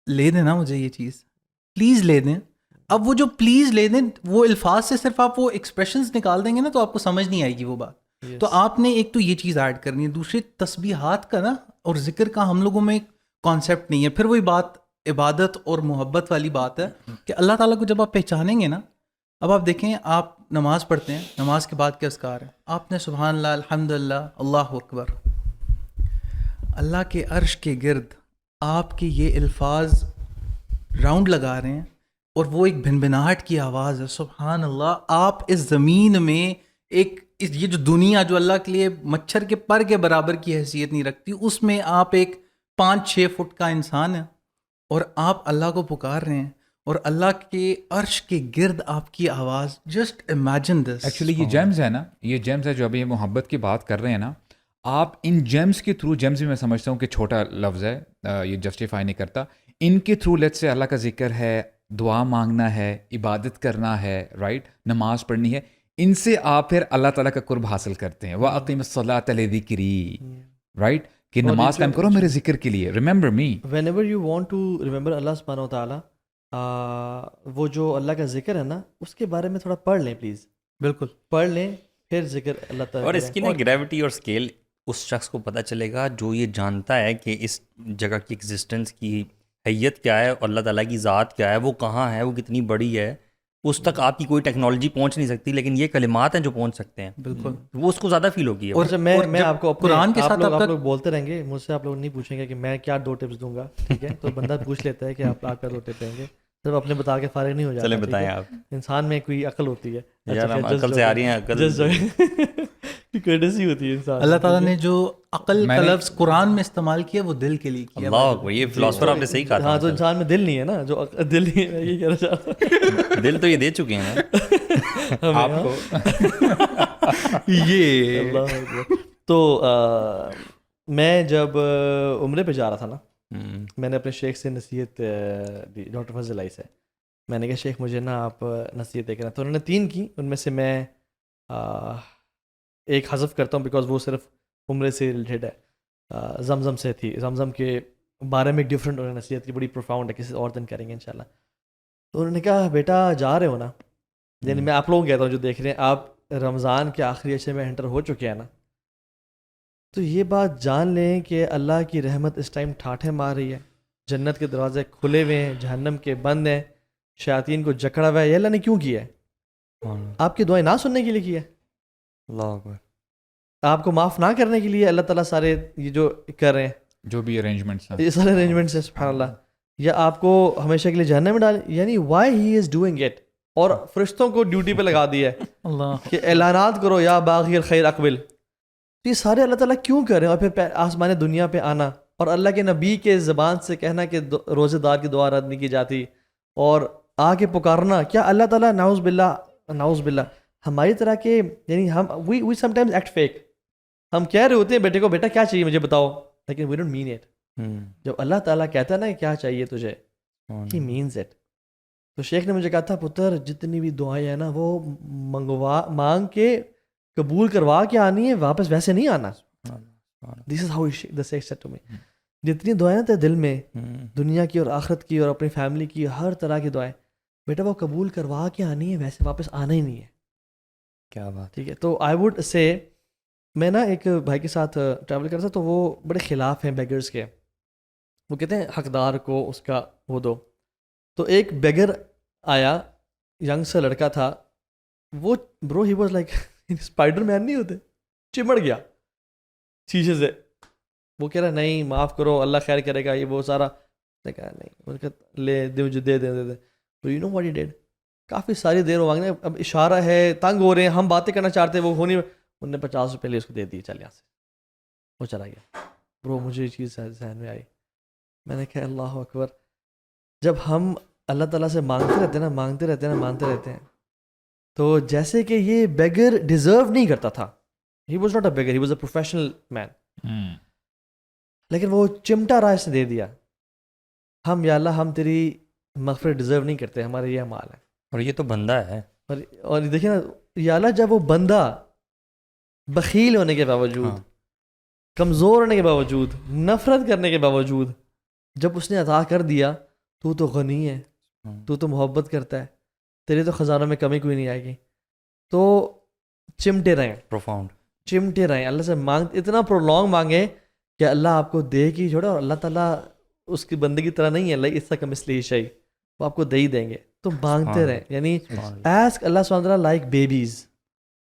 لے دیں نا مجھے یہ چیز, پلیز لے دیں. اب وہ جو پلیز لے دیں وہ الفاظ سے صرف آپ وہ ایکسپریشنز نکال دیں گے نا تو آپ کو سمجھ نہیں آئے گی وہ بات. تو آپ نے ایک تو یہ چیز ایڈ کرنی ہے, دوسری تسبیحات کا نا اور ذکر کا ہم لوگوں میں کانسیپٹ نہیں ہے. پھر وہی بات عبادت اور محبت والی بات ہے کہ اللہ تعالیٰ کو جب آپ پہچانیں گے نا, اب آپ دیکھیں آپ نماز پڑھتے ہیں, نماز کے بعد کیا اذکار ہے, آپ نے سبحان اللہ, الحمدللہ, اللہ اکبر, اللہ کے عرش کے گرد آپ کے یہ الفاظ راؤنڈ لگا رہے ہیں اور وہ ایک بھنبھناہٹ کی آواز ہے, سبحان اللہ. آپ اس زمین میں یہ جو دنیا جو اللہ کے لیے مچھر کے پر کے برابر کی حیثیت نہیں رکھتی, اس میں آپ ایک 5-6 فٹ کا انسان ہیں اور آپ اللہ کو پکار رہے ہیں اور اللہ کے عرش کے گرد آپ کی آواز. Just imagine this. ایکچولی یہ جیمز ہے نا, یہ جیمز ہے جو ابھی محبت کی بات کر رہے ہیں نا, آپ ان جیمز کے تھرو, جیمز بھی میں سمجھتا ہوں کہ چھوٹا لفظ ہے, یہ جسٹیفائی نہیں کرتا, ان کے تھرو لیٹ سے اللہ کا ذکر ہے, دعا مانگنا ہے, عبادت کرنا ہے, رائٹ, نماز پڑھنی ہے, ان سے آپ پھر اللہ تعالیٰ کا قرب حاصل کرتے ہیں. وَأَقِمِ الصَّلَاةَ لِذِكْرِي, رائٹ, کہ نماز قائم کرو میرے ذکر کے لیے. Remember me whenever you want to remember Allah سبحانہ و تعالیٰ, وہ جو اللہ کا ذکر ہے نا اس کے بارے میں تھوڑا پڑھ لیں پلیز. بالکل پڑھ لیں, پھر ذکر اللہ تعالیٰ. اور اس کی نا گریوٹی اور اسکیل اس شخص کو پتہ چلے گا جو یہ جانتا ہے کہ اس جگہ کی ایگزسٹنس کی حیت کیا ہے اور اللہ تعالیٰ کی ذات کیا ہے, وہ کہاں ہے, وہ کتنی بڑی ہے. اس تک آپ کی کوئی ٹیکنالوجی پہنچ نہیں سکتی, لیکن یہ کلمات ہیں جو پہنچ سکتے ہیں. بالکل وہ اس کو زیادہ فیل ہوگی. اور میں آپ کو قرآن کے ساتھ آپ لوگ بولتے رہیں گے, مجھ سے آپ لوگ نہیں پوچھیں گے کہ میں کیا 2 ٹپس دوں گا, ٹھیک ہے؟ تو بندہ پوچھ لیتا ہے کہ آپ کا 2 ٹپ دیں گے, صرف اپنے بتا کے فارغ نہیں ہو جاتا. چلیں بتائیں آپ. انسان میں کوئی عقل ہوتی ہے, یار ہم عقل سے آ رہی ہیں, عقل کورٹیسی ہوتی ہے انسان. اللہ تعالیٰ نے جو عقل کا لفظ قرآن میں استعمال کیا وہ دل کے لیے کیا. اللہ اکبر, یہ فلاسفر آپ نے صحیح کہا. ہاں, تو انسان میں دل نہیں ہے نا, جو دل نہیں ہے, میں یہ کہنا چاہتا ہوں. دل تو یہ دے چکے ہیں آپ کو. یہ تو میں جب عمرے پہ جا رہا تھا نا, میں نے اپنے شیخ سے نصیحت دی, ڈاکٹر فضل علی سے. میں نے کہا شیخ مجھے نا آپ نصیحت دے کے نا, تو انہوں نے 3 کی, ان میں سے میں ایک حذف کرتا ہوں بیکاز وہ صرف عمرے سے ریلیٹڈ ہے. زمزم سے تھی, زمزم کے بارے میں ایک ڈفرینٹ انہوں نے نصیحت کی, بڑی پروفاؤنڈ ہے, کسی اور دن کریں گے انشاءاللہ. تو انہوں نے کہا بیٹا جا رہے ہو نا, یعنی میں آپ لوگوں کو کہتا ہوں جو دیکھ رہے ہیں, آپ رمضان کے آخری عشرے میں انٹر ہو چکے ہیں نا, تو یہ بات جان لیں کہ اللہ کی رحمت اس ٹائم ٹھاٹھے مار رہی ہے, جنت کے دروازے کھلے ہوئے ہیں, جہنم کے بند ہیں, شیاطین کو جکڑا ہوا ہے. یہ اللہ نے کیوں کیا ہے؟ آپ کی دعائیں نہ سننے کے لیے کی ہے, اللہ اکبر, آپ کو معاف نہ کرنے کے لیے اللہ تعالیٰ سارے یہ جو کر رہے ہیں, جو بھی ارینجمنٹس ہیں, یہ سارے ارینجمنٹس ہیں سبحان اللہ, یا آپ کو ہمیشہ کے لیے جہنم میں ڈالیں, یعنی why he is doing it. اور فرشتوں کو ڈیوٹی پہ لگا دیا ہے اللہ کہ اعلانات کرو یا باغی الخیر اقبل. تو یہ سارے اللہ تعالیٰ کیوں کر رہے ہیں؟ اور پھر آسمان دنیا پہ آنا اور اللہ کے نبی کے زبان سے کہنا کہ روزے دار کی دعا رد نہیں کی جاتی, اور آ کے پکارنا. کیا اللہ تعالیٰ نعوذ باللہ ہماری طرح کے, یعنی ہم وی سم ٹائمز ایکٹ فیک. ہم کہہ رہے ہوتے ہیں بیٹے کو بیٹا کیا چاہیے مجھے بتاؤ, لیکن وی ڈونٹ مین اٹ. جب اللہ تعالیٰ کہتا ہے نا کیا چاہیے تجھے, ہی مینز اٹ. تو شیخ نے مجھے کہا تھا پتر جتنی بھی دعائیں ہیں نا وہ مانگ کے قبول کروا کے آنی ہے, واپس ویسے نہیں آنا. دس is how the Sheikh sad to me. جتنی دعائیں نا تیرے دل میں, دنیا کی اور آخرت کی اور اپنی فیملی کی, ہر طرح کی دعائیں بیٹا وہ قبول کروا کے آنی ہے, ویسے واپس آنا ہی نہیں ہے. کیا بات, ٹھیک ہے. تو آئی ووڈ سے, میں نا ایک بھائی کے ساتھ ٹریول کرتا تو وہ بڑے خلاف ہیں بیگرز کے. وہ کہتے ہیں حقدار کو اس کا وہ دو. تو ایک بیگر آیا, ینگ سا لڑکا تھا, وہ برو he was like Spider Man نہیں ہوتے, چمڑ گیا شیشے سے. وہ کہہ رہا نہیں معاف کرو اللہ خیر کرے گا, یہ وہ سارا. میں کہا نہیں, لے دے مجھے دے دے. تو you know what he did, کافی ساری دیر وہ مانگنے, اب اشارہ ہے, تنگ ہو رہے ہیں, ہم باتیں کرنا چاہتے ہیں, وہ ہونی, انہوں نے 50 روپے لے اس کو دے دیے, چل یہاں سے. وہ چلا گیا. برو مجھے یہ چیز ذہن میں آئی, میں نے کہا اللہ اکبر. جب ہم اللہ تعالیٰ سے مانگتے رہتے ہیں, تو جیسے کہ یہ بیگر ڈیزرو نہیں کرتا تھا. He was not a beggar, he was a professional man, لیکن وہ چمٹا رائے سے دے دیا. ہم یا اللہ ہم تیری مغفرت ڈیزرو نہیں کرتے, ہمارے یہ اعمال ہیں. اور یہ تو بندہ ہے. اور دیکھیں نا یا اللہ, جب وہ بندہ بخیل ہونے کے باوجود, کمزور ہونے کے باوجود, نفرت کرنے کے باوجود, جب اس نے عطا کر دیا, تو غنی ہے, تو محبت کرتا ہے, تیرے تو خزانوں میں کمی کوئی نہیں آئے گی. تو چمٹے رہیں, پروفاؤنڈ چمٹے رہیں, اللہ سے مانگ, اتنا پرولونگ مانگے کہ اللہ آپ کو دے کی چھوڑے. اور اللہ تعالیٰ اس کی بندے کی طرح نہیں ہے, اللہ اس کا مثلی شیء, وہ آپ کو دے ہی دیں گے. تو مانگتے رہیں, یعنی ایسک اللہ سبحانہ وتعالیٰ لائک بیبیز.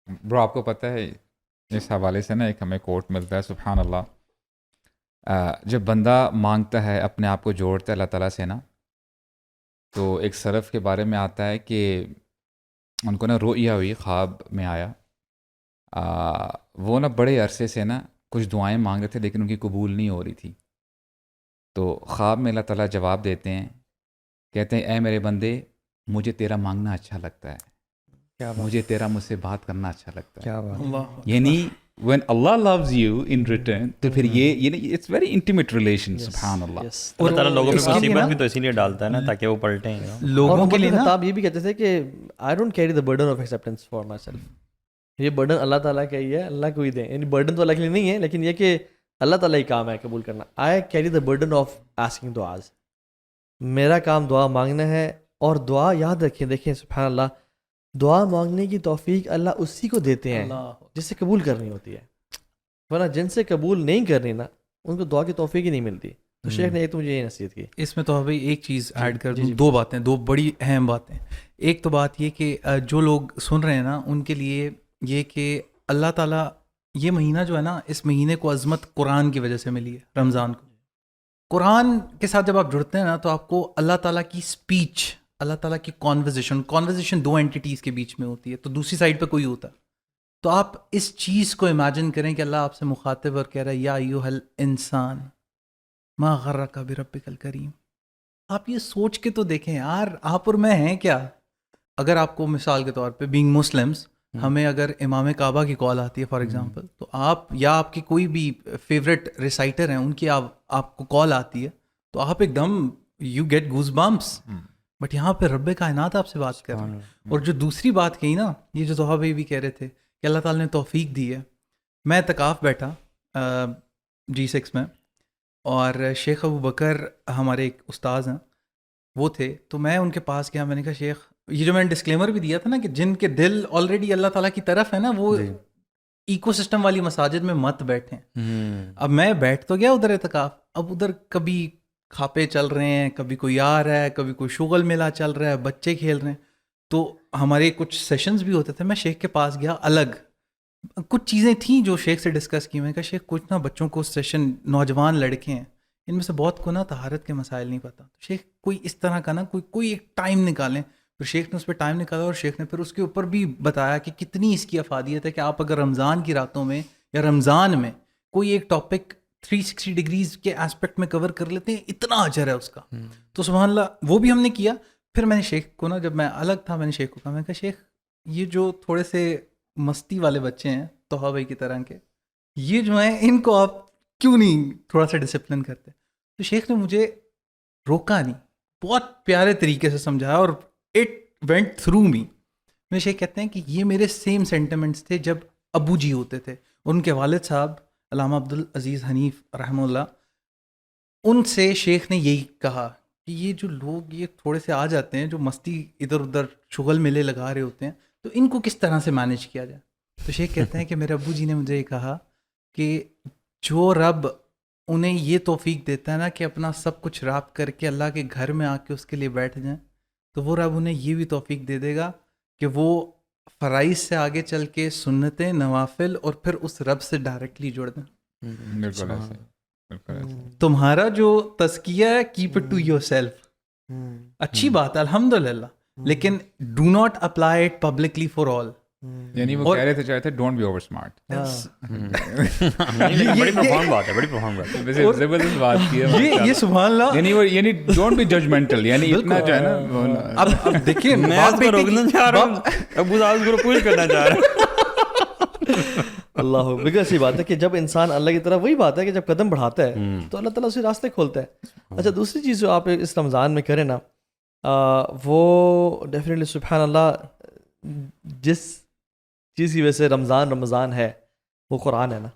برو آپ کو پتہ ہے اس حوالے سے نا ایک ہمیں کوٹ ملتا ہے, سبحان اللہ, جب بندہ مانگتا ہے, اپنے آپ کو جوڑتا ہے اللہ تعالیٰ سے نا, تو ایک سلف کے بارے میں آتا ہے کہ ان کو نا رؤیا ہوئی, خواب میں آیا, وہ نا بڑے عرصے سے نا کچھ دعائیں مانگ رہے تھے لیکن ان کی قبول نہیں ہو رہی تھی. تو خواب میں اللہ تعالیٰ جواب دیتے ہیں, کہتے ہیں اے میرے بندے مجھے تیرا مانگنا اچھا لگتا ہے, مجھے تیرا مجھ سے بات کرنا اچھا لگتا ہے. کیا بات, یعنی when Allah loves you in return, تو پھر یہ it's very intimate relation. سبحان اللہ. اللہ تعالیٰ لوگوں اس پہ کے لیے مصیبت نا- بھی تو اسی لیے ڈالتا ہے نا تاکہ وہ پلٹیں. لوگوں کے لیے نا خطاب یہ بھی کہتے تھے کہ I don't carry the burden of acceptance for my self. یہ برڈن اللہ تعالیٰ کا ہی ہے, اللہ کو ہی دیں. یعنی برڈن تو اللہ کے لیے نہیں ہے, لیکن یہ کہ اللہ تعالیٰ ہی کام ہے قبول کرنا. I carry the burden of asking دعاز. میرا کام دعا مانگنا ہے. اور دعا یاد رکھیں, دیکھیں سبحان اللہ, دعا مانگنے کی توفیق اللہ اسی کو دیتے ہیں جس سے قبول کرنی ہوتی ہے, ورنہ جن سے قبول نہیں کرنی نا ان کو دعا کی توفیق ہی نہیں ملتی. تو شیخ نے ایک تو مجھے یہ نصیحت کی. اس میں تو بھائی ایک چیز ایڈ کر جی دوں, جی. دو باتیں, دو بڑی اہم باتیں. ایک تو بات یہ کہ جو لوگ سن رہے ہیں نا ان کے لیے یہ کہ اللہ تعالیٰ یہ مہینہ جو ہے نا, اس مہینے کو عظمت قرآن کی وجہ سے ملی ہے. رمضان کو قرآن کے ساتھ جب آپ جڑتے ہیں نا تو آپ کو اللہ تعالیٰ کی اسپیچ, اللہ تعالیٰ کی کانورزیشن دو اینٹیٹیز کے بیچ میں ہوتی ہے, تو دوسری سائڈ پہ کوئی ہوتا ہے. تو آپ اس چیز کو امیجن کریں کہ اللہ آپ سے مخاطب اور کہہ رہا ہے یا ایھا الانسان ما غرک بربک الکریم. آپ یہ سوچ کے تو دیکھیں یار, آپ اور میں ہیں کیا. اگر آپ کو مثال کے طور پہ بینگ مسلمس, ہمیں اگر امام کعبہ کی کال آتی ہے فار ایگزامپل, تو آپ یا آپ کی کوئی بھی فیوریٹ ریسائٹر ہیں ان کی آپ کو کال آتی ہے تو آپ ایک دم you get goose bumps. But یہاں پہ رب کائنات آپ سے بات کر رہے ہیں. اور جو دوسری بات کہی نا, یہ جو طہا بھائی بھی کہہ رہے تھے کہ اللہ تعالیٰ نے توفیق دی ہے. میں اعتکاف بیٹھا G6 میں, اور شیخ ابو بکر ہمارے ایک استاذ ہیں, وہ تھے. تو میں ان کے پاس گیا, میں نے کہا شیخ, یہ جو میں نے ڈسکلیمر بھی دیا تھا نا کہ جن کے دل آلریڈی اللہ تعالیٰ کی طرف ہے نا, وہ ایکو سسٹم والی مساجد میں مت بیٹھیں. اب میں بیٹھ تو گیا ادھر اعتکاف, اب ادھر کبھی کھاپے چل رہے ہیں, کبھی کوئی آ رہا ہے, کبھی کوئی شغل میلہ چل رہا ہے, بچے کھیل رہے ہیں. تو ہمارے کچھ سیشنز بھی ہوتے تھے. میں شیخ کے پاس گیا, الگ کچھ چیزیں تھیں جو شیخ سے ڈسکس کی. میں کہا شیخ کچھ نا بچوں کو سیشن, نوجوان لڑکے ہیں, ان میں سے بہت کو نا طہارت کے مسائل نہیں پتہ. شیخ کوئی اس طرح کا نا کوئی ایک ٹائم نکالیں. پھر شیخ نے اس پہ ٹائم نکالا, اور شیخ نے پھر اس کے اوپر بھی بتایا کہ کتنی اس کی افادیت ہے کہ آپ اگر رمضان کی راتوں میں یا رمضان میں کوئی ایک ٹاپک 360 ڈگریز کے اسپیکٹ میں کور کر لیتے ہیں, اتنا اجر ہے اس کا. تو سبحان اللہ وہ بھی ہم نے کیا. پھر میں نے شیخ کو نا, جب میں الگ تھا, میں نے شیخ کو کہا, میں نے کہا شیخ یہ جو تھوڑے سے مستی والے بچے ہیں توحا بھائی کی طرح کے, یہ جو ہیں ان کو آپ کیوں نہیں تھوڑا سا ڈسپلن کرتے. تو شیخ نے مجھے روکا نہیں, بہت پیارے طریقے سے سمجھایا, اور اٹ وینٹ تھرو می. میرے شیخ کہتے ہیں کہ یہ میرے سیم سینٹیمنٹس تھے جب ابو جی ہوتے تھے. ان کے والد صاحب علامہ عبدالعزیز حنیف رحمہ اللہ, ان سے شیخ نے یہی کہا کہ یہ جو لوگ یہ تھوڑے سے آ جاتے ہیں جو مستی ادھر ادھر شغل میلے لگا رہے ہوتے ہیں, تو ان کو کس طرح سے مینیج کیا جائے. تو شیخ کہتے ہیں کہ میرے ابو جی نے مجھے یہ کہا کہ جو رب انہیں یہ توفیق دیتا ہے نا کہ اپنا سب کچھ راب کر کے اللہ کے گھر میں آ کے اس کے لیے بیٹھ جائیں, تو وہ رب انہیں یہ بھی توفیق دے دے گا کہ وہ فرائض سے آگے چل کے سنتیں, نوافل, اور پھر اس رب سے ڈائریکٹلی جڑ دیں. بالکل ایسے, بالکل ایسے. تمہارا جو تزکیہ ہے keep it to yourself, اچھی بات ہے الحمد للہ, لیکن do not apply it publicly for all. یعنی وہ کہہ رہے تھے چاہے تھے ڈونٹ بی اوور اسمارٹ. بڑی پرفارم بات ہے, بڑی پرفارم بات ہے. ویسے زبردست بات کی ہے یہ سبحان اللہ. یعنی ڈونٹ بی ججمنٹل, یعنی اتنا جو ہے نا. اب دیکھیں میں اس کو روکنا چاہ رہا ہوں, ابو صاحب کو پوش کرنا چاہ رہا ہوں. اللہ بالکل ایسی بات ہے کہ جب انسان اللہ کی طرف, وہی بات ہے کہ جب قدم بڑھاتا ہے تو اللہ تعالیٰ اسی راستے کھولتا ہے. اچھا دوسری چیز جو آپ اس رمضان میں کریں نا, وہ ڈیفینیٹلی سبحان اللہ, جس چیز کی وجہ سے رمضان ہے وہ قرآن ہے نا.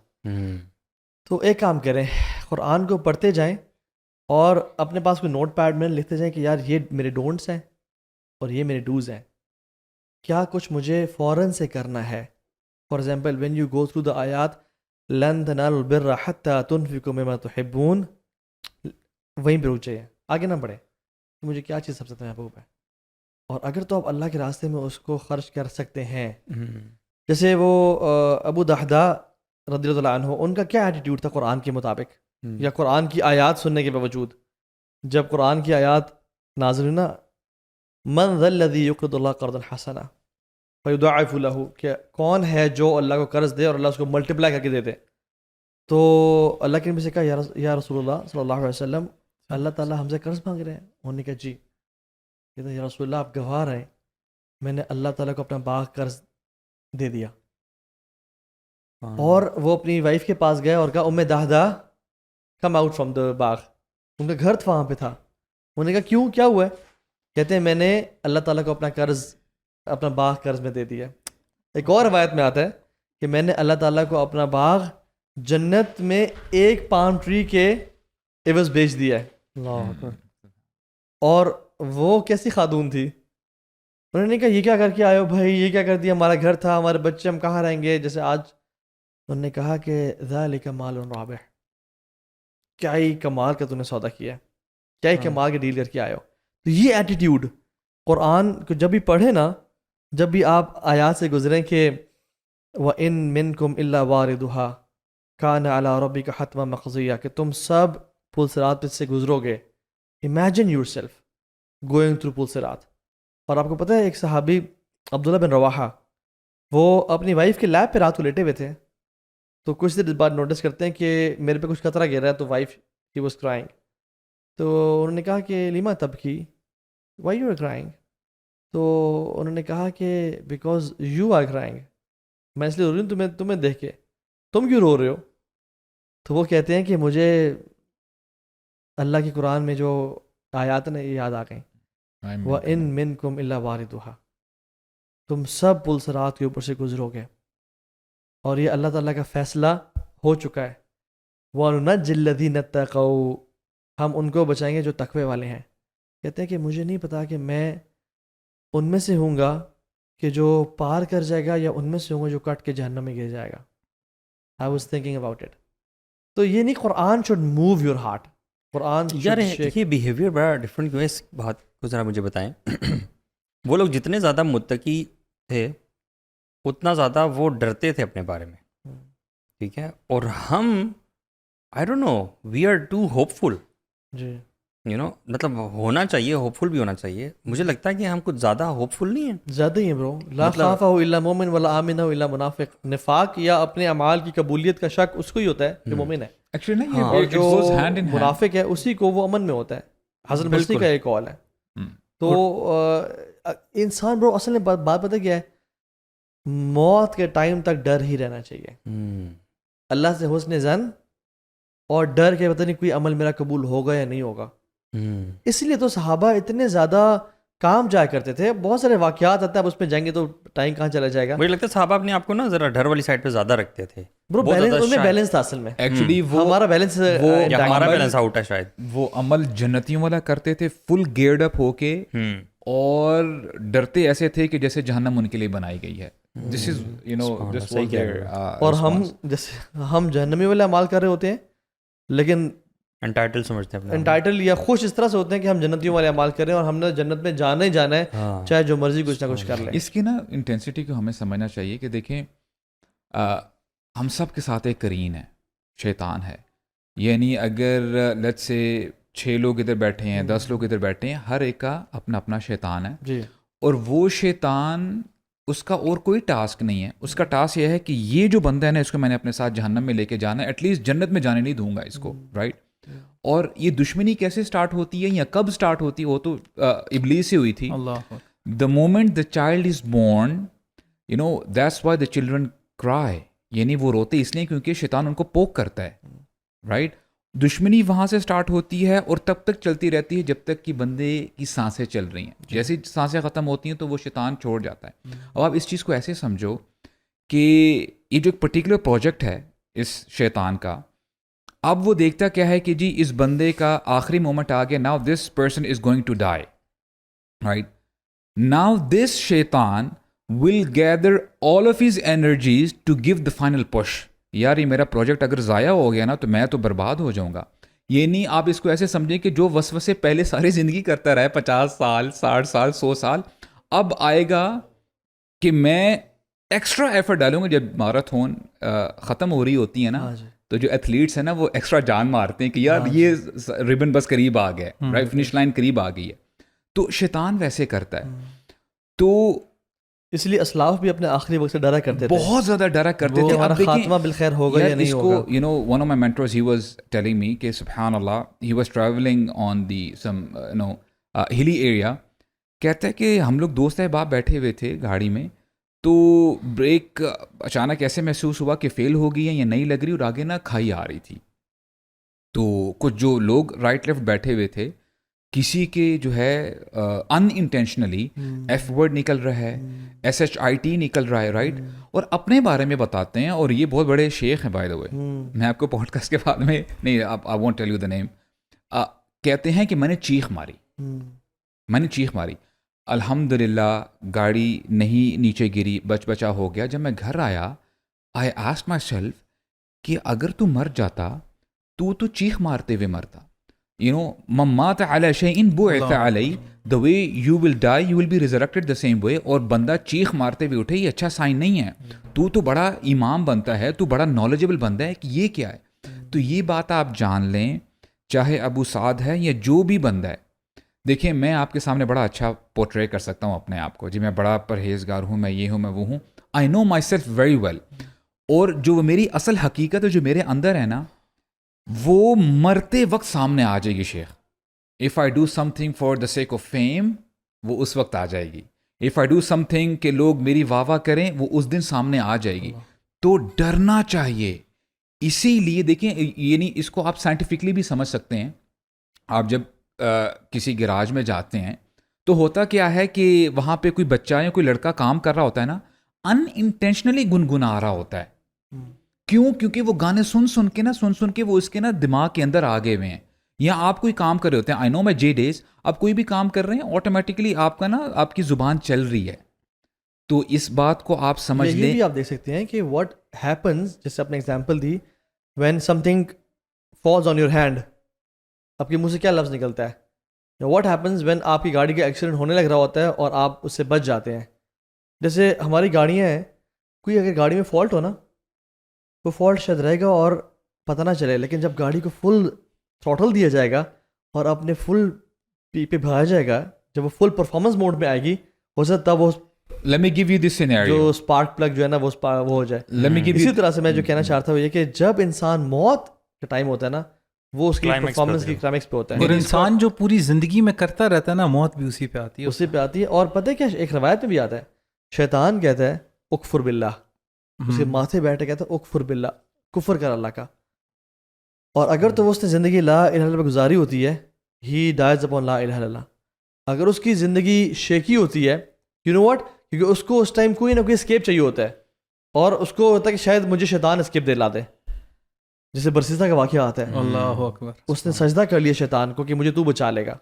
تو ایک کام کریں, قرآن کو پڑھتے جائیں اور اپنے پاس کوئی نوٹ پیڈ میں لکھتے جائیں کہ یار یہ میرے ڈونٹس ہیں اور یہ میرے ڈوز ہیں, کیا کچھ مجھے فوراً سے کرنا ہے. For example when you go through the آیات لن تنالوا البر حتی تنفقوا مما تحبون, وہیں پہ رک جائیے, آگے نہ بڑھیں کہ مجھے کیا چیز سب سے محبوب ہے. اور اگر تو آپ اللہ کے راستے میں اس کو خرچ کر سکتے ہیں, جیسے وہ ابو دحدہ رضی اللہ عنہ, ان کا کیا ایٹیٹیوڈ تھا قرآن کے مطابق, یا قرآن کی آیات سننے کے باوجود جب قرآن کی آیات نازل ہوئی نا, من ذا الذی یقرض اللہ قرضا حسنا فیضاعف لہ, کہ کون ہے جو اللہ کو قرض دے اور اللہ اس کو ملٹیپلائی کر کے دے دے. تو اللہ کے نبی سے کہا یا رسول اللہ صلی اللہ علیہ وسلم, اللہ تعالیٰ ہم سے قرض مانگ رہے ہیں. انہوں نے کہا جی. کہتے ہیں یا رسول اللہ آپ گواہ رہیں, میں نے اللہ تعالیٰ کو اپنا باغ قرض دے دیا. اور وہ اپنی وائف کے پاس گئے اور کہا ام دحدہ کم آؤٹ فرام دا باغ, ان کا گھر وہاں پہ تھا. انہوں نے کہا کیوں, کیا ہوا ہے؟ کہتے ہیں میں نے اللہ تعالیٰ کو اپنا باغ قرض میں دے دیا. ایک اور روایت میں آتا ہے کہ میں نے اللہ تعالیٰ کو اپنا باغ جنت میں ایک پام ٹری کے عوض بیچ دیا ہے. اور وہ کیسی خاتون تھی, انہوں نے کہا یہ کیا کر کے آئے ہو بھائی, یہ کیا کر دیا, ہمارا گھر تھا, ہمارے بچے, ہم کہاں رہیں گے جیسے آج. انہوں نے کہا کہ ذالک مال رابح, کیا ہی کمال کا تم نے سودا کیا ہے, کیا ہی کمال کے ڈیل کر کے آئے ہو. تو یہ ایٹیٹیوڈ قرآن کو جب بھی پڑھیں نا, جب بھی آپ آیات سے گزریں کہ وَإِن مِّنكُمْ إِلَّا وَارِدُهَا كَانَ عَلَىٰ رَبِّكَ حَتْمًا مَقْضِيًّا, کہ تم سب پل صراط پہ سے گزرو گے. Imagine yourself going through پل صراط. اور آپ کو پتہ ہے ایک صحابی عبداللہ بن رواحہ, وہ اپنی وائف کے لیپ پہ رات کو لیٹے ہوئے تھے, تو کچھ دیر بعد نوٹس کرتے ہیں کہ میرے پہ کچھ قطرہ گر رہا ہے, تو وائف ہی واز کرائنگ. تو انہوں نے کہا کہ لیما تبکی, وائی یو آر کرائنگ؟ تو انہوں نے کہا کہ بیکاز یو آر کرائنگ, میں اس لیے رو رہی ہوں تمہیں دیکھ کے, تم کیوں رو رہے ہو؟ تو وہ کہتے ہیں کہ مجھے اللہ کی قرآن میں جو آیات نے یاد آ گئیں, وَإِن مِّنكُمْ إِلَّا وَارِدُهَا, تم سب پل صراط کے اوپر سے گزرو گے, اور یہ اللہ تعالیٰ کا فیصلہ ہو چکا ہے. وَنُنَجِّي الَّذِينَ اتَّقَوْا, ہم ان کو بچائیں گے جو تقوی والے ہیں. کہتے ہیں کہ مجھے نہیں پتا کہ میں ان میں سے ہوں گا کہ جو پار کر جائے گا یا ان میں سے ہوں گا جو کٹ کے جہنم میں گر جائے گا. I was thinking about it. تو یہ نہیں Quran should move your heart. قرآن یار یہ بیہیویئر بڑا ڈفرینٹ کیوں ہے اس بات کو ذرا مجھے بتائیں. وہ لوگ جتنے زیادہ متقی تھے اتنا زیادہ وہ ڈرتے تھے اپنے بارے میں, ٹھیک ہے, اور ہم I don't know we are too hopeful. جی یو نو مطلب ہونا چاہیے, ہوپ فل بھی ہونا چاہیے. مجھے لگتا ہے کہ ہم کچھ زیادہ ہوپ فل نہیں ہیں. زیادہ ہی ہیں برو. لا خافہ الا مومن ولا آمنہ الا منافق. نفاق یا اپنے اعمال کی قبولیت کا شک اس کو ہی ہوتا ہے جو مومن ہے, ایکچولی اور جو منافق ہے اسی کو وہ امن میں ہوتا ہے. حسن بصری کا ایک قول ہے. تو انسان برو اصل میں بات پتہ کیا ہے, موت کے ٹائم تک ڈر ہی رہنا چاہیے اللہ سے حسن ظن, اور ڈر کے پتہ نہیں کوئی عمل میرا قبول ہوگا یا نہیں ہوگا. اس لیے تو صحابہ اتنے زیادہ کام جایا کرتے تھے. بہت سارے واقعات آتے ہیں, اب اس پہ جائیں گے تو ٹائم کہاں چلا جائے گا. مجھے لگتا ہے صحابہ اپنے آپ کو نا ذرا ڈر والی سائڈ پہ زیادہ رکھتے تھے. برو بیلنس ان میں بیلنس تھا اصل میں. ایکچولی وہ ہمارا بیلنس ہمارا بیلنس آؤٹ ہے شاید. وہ عمل جنتیوں والا کرتے تھے فل گیئرڈ اپ ہو کے, اور ڈرتے ایسے تھے کہ جیسے جہنم ان کے لیے بنائی گئی ہے. This is you know this was there. اور ہم جیسے ہم جہنمی والے اعمال کر رہے ہوتے ہیں لیکن انٹائٹل سمجھتے ہیں, انٹائٹل یا خوش اس طرح سے ہوتے ہیں کہ ہم جنتیوں والے اعمال کریں اور ہم نے جنت میں جانا ہی جانا ہے, چاہے جو مرضی کچھ نہ کچھ کر لیں. اس کی نا انٹینسٹی کو ہمیں سمجھنا چاہیے کہ دیکھیں ہم سب کے ساتھ ایک قرین ہے, شیطان ہے. یعنی اگر لیٹس سے 6 لوگ ادھر بیٹھے ہیں, 10 لوگ ادھر بیٹھے ہیں, ہر ایک کا اپنا اپنا شیطان ہے. جی. اور وہ شیطان اس کا اور کوئی ٹاسک نہیں ہے. اس کا ٹاسک یہ ہے کہ یہ جو بندہ ہے نا اس کو میں نے اپنے ساتھ جہنم میں لے کے جانا ہے, ایٹ لیسٹ جنت میں جانے نہیں دوں گا اس کو, رائٹ. اور یہ دشمنی کیسے سٹارٹ ہوتی ہے یا کب سٹارٹ ہوتی ہے, وہ تو ابلیس سے ہوئی تھی. The moment the child is born, you know that's why the children cry. یعنی وہ روتے اس لیے کیونکہ شیطان ان کو پوک کرتا ہے, رائٹ. دشمنی وہاں سے سٹارٹ ہوتی ہے اور تب تک چلتی رہتی ہے جب تک کہ بندے کی سانسیں چل رہی ہیں. جیسے سانسیں ختم ہوتی ہیں تو وہ شیطان چھوڑ جاتا ہے. اب آپ اس چیز کو ایسے سمجھو کہ یہ جو ایک پرٹیکولر پروجیکٹ ہے اس شیطان کا, اب وہ دیکھتا کیا ہے کہ جی اس بندے کا آخری مومنٹ آ گیا, now this person is going to die, right. Now this شیطان will gather all of his energies to give the final push. یار یہ میرا پروجیکٹ اگر ضائع ہو گیا نا تو میں تو برباد ہو جاؤں گا. یہ نہیں آپ اس کو ایسے سمجھیں کہ جو وسوسے پہلے ساری زندگی کرتا رہا ہے 50 سال 60 سال 100 سال, اب آئے گا کہ میں ایکسٹرا ایفرٹ ڈالوں گا. جب میراتھن ختم ہو رہی ہوتی ہے نا تو جو ایتھلیٹس ہیں نا وہ ایکسٹرا جان مارتے ہیں کہ یار یہ ریبن بس قریب آ گیا ہے, رائٹ, فنش لائن قریب آ گئی ہے. تو شیطان ویسے کرتا ہے. تو اس لیے اسلاف بھی اپنے آخری وقت سے ڈرا کرتے تھے, بہت زیادہ ڈرا کرتے تھے. ہمارا خاتمہ بالخیر ہوگا یا نہیں ہوگا. You know one of my mentors he was telling me کہ سبحان اللہ he was travelling on the some no hilly area. کہتا ہے کہ ہم لوگ دوست احباب بیٹھے ہوئے تھے گاڑی میں, تو بریک اچانک ایسے محسوس ہوا کہ فیل ہو گئی ہے یا نہیں لگ رہی, اور آگے نا کھائی آ رہی تھی. تو کچھ جو لوگ رائٹ لیفٹ بیٹھے ہوئے تھے, کسی کے جو ہے ان انٹینشنلی ایف ورڈ نکل رہا ہے, SHIT نکل رہا ہے, رائٹ. اور اپنے بارے میں بتاتے ہیں, اور یہ بہت بڑے شیخ ہیں بائی دا وے. میں آپ کو پوڈ کاسٹ کے بعد میں نہیں, I won't tell you the name. کہتے ہیں کہ میں نے چیخ ماری, الحمدللہ گاڑی نہیں نیچے گری, بچا ہو گیا. جب میں گھر آیا آئی آسکڈ مائی سیلف کہ اگر تو مر جاتا تو چیخ مارتے ہوئے مرتا. You know, من مات علی شیء بعث علی, the way you will die you will be resurrected the same way. اور بندہ چیخ مارتے ہوئے اٹھے, یہ اچھا سائن نہیں ہے. تو بڑا امام بنتا ہے, تو بڑا نالجبل بندہ ہے کہ یہ کیا ہے. تو یہ بات آپ جان لیں, چاہے ابو سعد ہے یا جو بھی بندہ ہے. دیکھیں میں آپ کے سامنے بڑا اچھا پورٹرے کر سکتا ہوں اپنے آپ کو, جی میں بڑا پرہیزگار ہوں, میں یہ ہوں, میں وہ ہوں. آئی نو مائی سیلف ویری ویل. اور جو میری اصل حقیقت ہے جو میرے اندر ہے نا, وہ مرتے وقت سامنے آ جائے گی شیخ. If I do some thing for the sake of fame, وہ اس وقت آ جائے گی. If I do some thing کہ لوگ میری واہ واہ کریں, وہ اس دن سامنے آ جائے گی. تو ڈرنا چاہیے. اسی لیے دیکھیں, یعنی اس کو آپ سائنٹیفکلی بھی سمجھ سکتے ہیں. آپ جب کسی گراج میں جاتے ہیں تو ہوتا کیا ہے کہ وہاں پہ کوئی بچہ یا کوئی لڑکا کام کر رہا ہوتا ہے نا, ان انٹینشنلی گنگنا رہا ہوتا ہے. کیوں؟ کیونکہ وہ گانے سن کے وہ اس کے نا دماغ کے اندر آ گئے ہوئے ہیں یا آپ کوئی کام کر رہے ہوتے ہیں, آئی نو میں جے ڈیز, آپ کوئی بھی کام کر رہے ہیں آٹومیٹکلی آپ کا نا آپ کی زبان چل رہی ہے, تو اس بات کو آپ سمجھ یہ لیں. بھی آپ دیکھ سکتے ہیں کہ واٹ ہیپنز, جیسے آپ نے example the, when some thing falls on your hand, آپ کے منہ سے کیا لفظ نکلتا ہے, واٹ ہیپنز وین آپ کی گاڑی کا ایکسیڈنٹ ہونے لگ رہا ہوتا ہے اور آپ اس سے بچ جاتے ہیں. جیسے ہماری گاڑیاں ہیں, کوئی اگر گاڑی میں فالٹ ہو نا, وہ فالٹ شاید رہے گا اور پتہ نہ چلے, لیکن جب گاڑی کو فل تھروٹل دیا جائے گا اور اپنے فل پہ بھایا جائے گا, جب وہ فل پرفارمنس موڈ میں آئے گی, ہو سکتا تب وہ Let me give you this scenario. جو اسپارک پلگ جو ہے نا وہ ہو جائے. Let me give اسی you طرح سے میں جو کہنا چاہتا ہوں یہ کہ جب انسان موت کا ٹائم ہوتا ہے نا, وہ اس کی Climax پہ پرفارمنس ہوتا ہے. کی کلائمیکس پہ ہوتا اور ہے, انسان جو پوری زندگی میں کرتا رہتا ہے نا, موت بھی اسی پہ آتی ہے. اسی پہ آتی ہے. اور پتہ ہے کیا, ایک روایت میں بھی آتا ہے, شیطان کہتا ہے اکفر باللہ, اس کے ماتھے بیٹھے کہتا ہے اکفر باللہ, کفر کر اللہ کا. اور اگر تو اس نے زندگی لا الہ الا اللہ پہ گزاری ہوتی ہے, ہی ڈائز اپون لا الہ الا اللہ. اگر اس کی زندگی شیکی ہوتی ہے, یو نو واٹ, کیونکہ اس کو اس ٹائم کوئی نہ کوئی اسکیپ چاہیے ہوتا ہے, اور اس کو ہوتا ہے کہ شاید مجھے شیطان اسکیپ دلا دے, جیسے برسیسا کا واقعہ آتا ہے, اللہ اکبر. اس نے سجدہ کر لیا شیطان کو کہ مجھے تو بچا لے گا.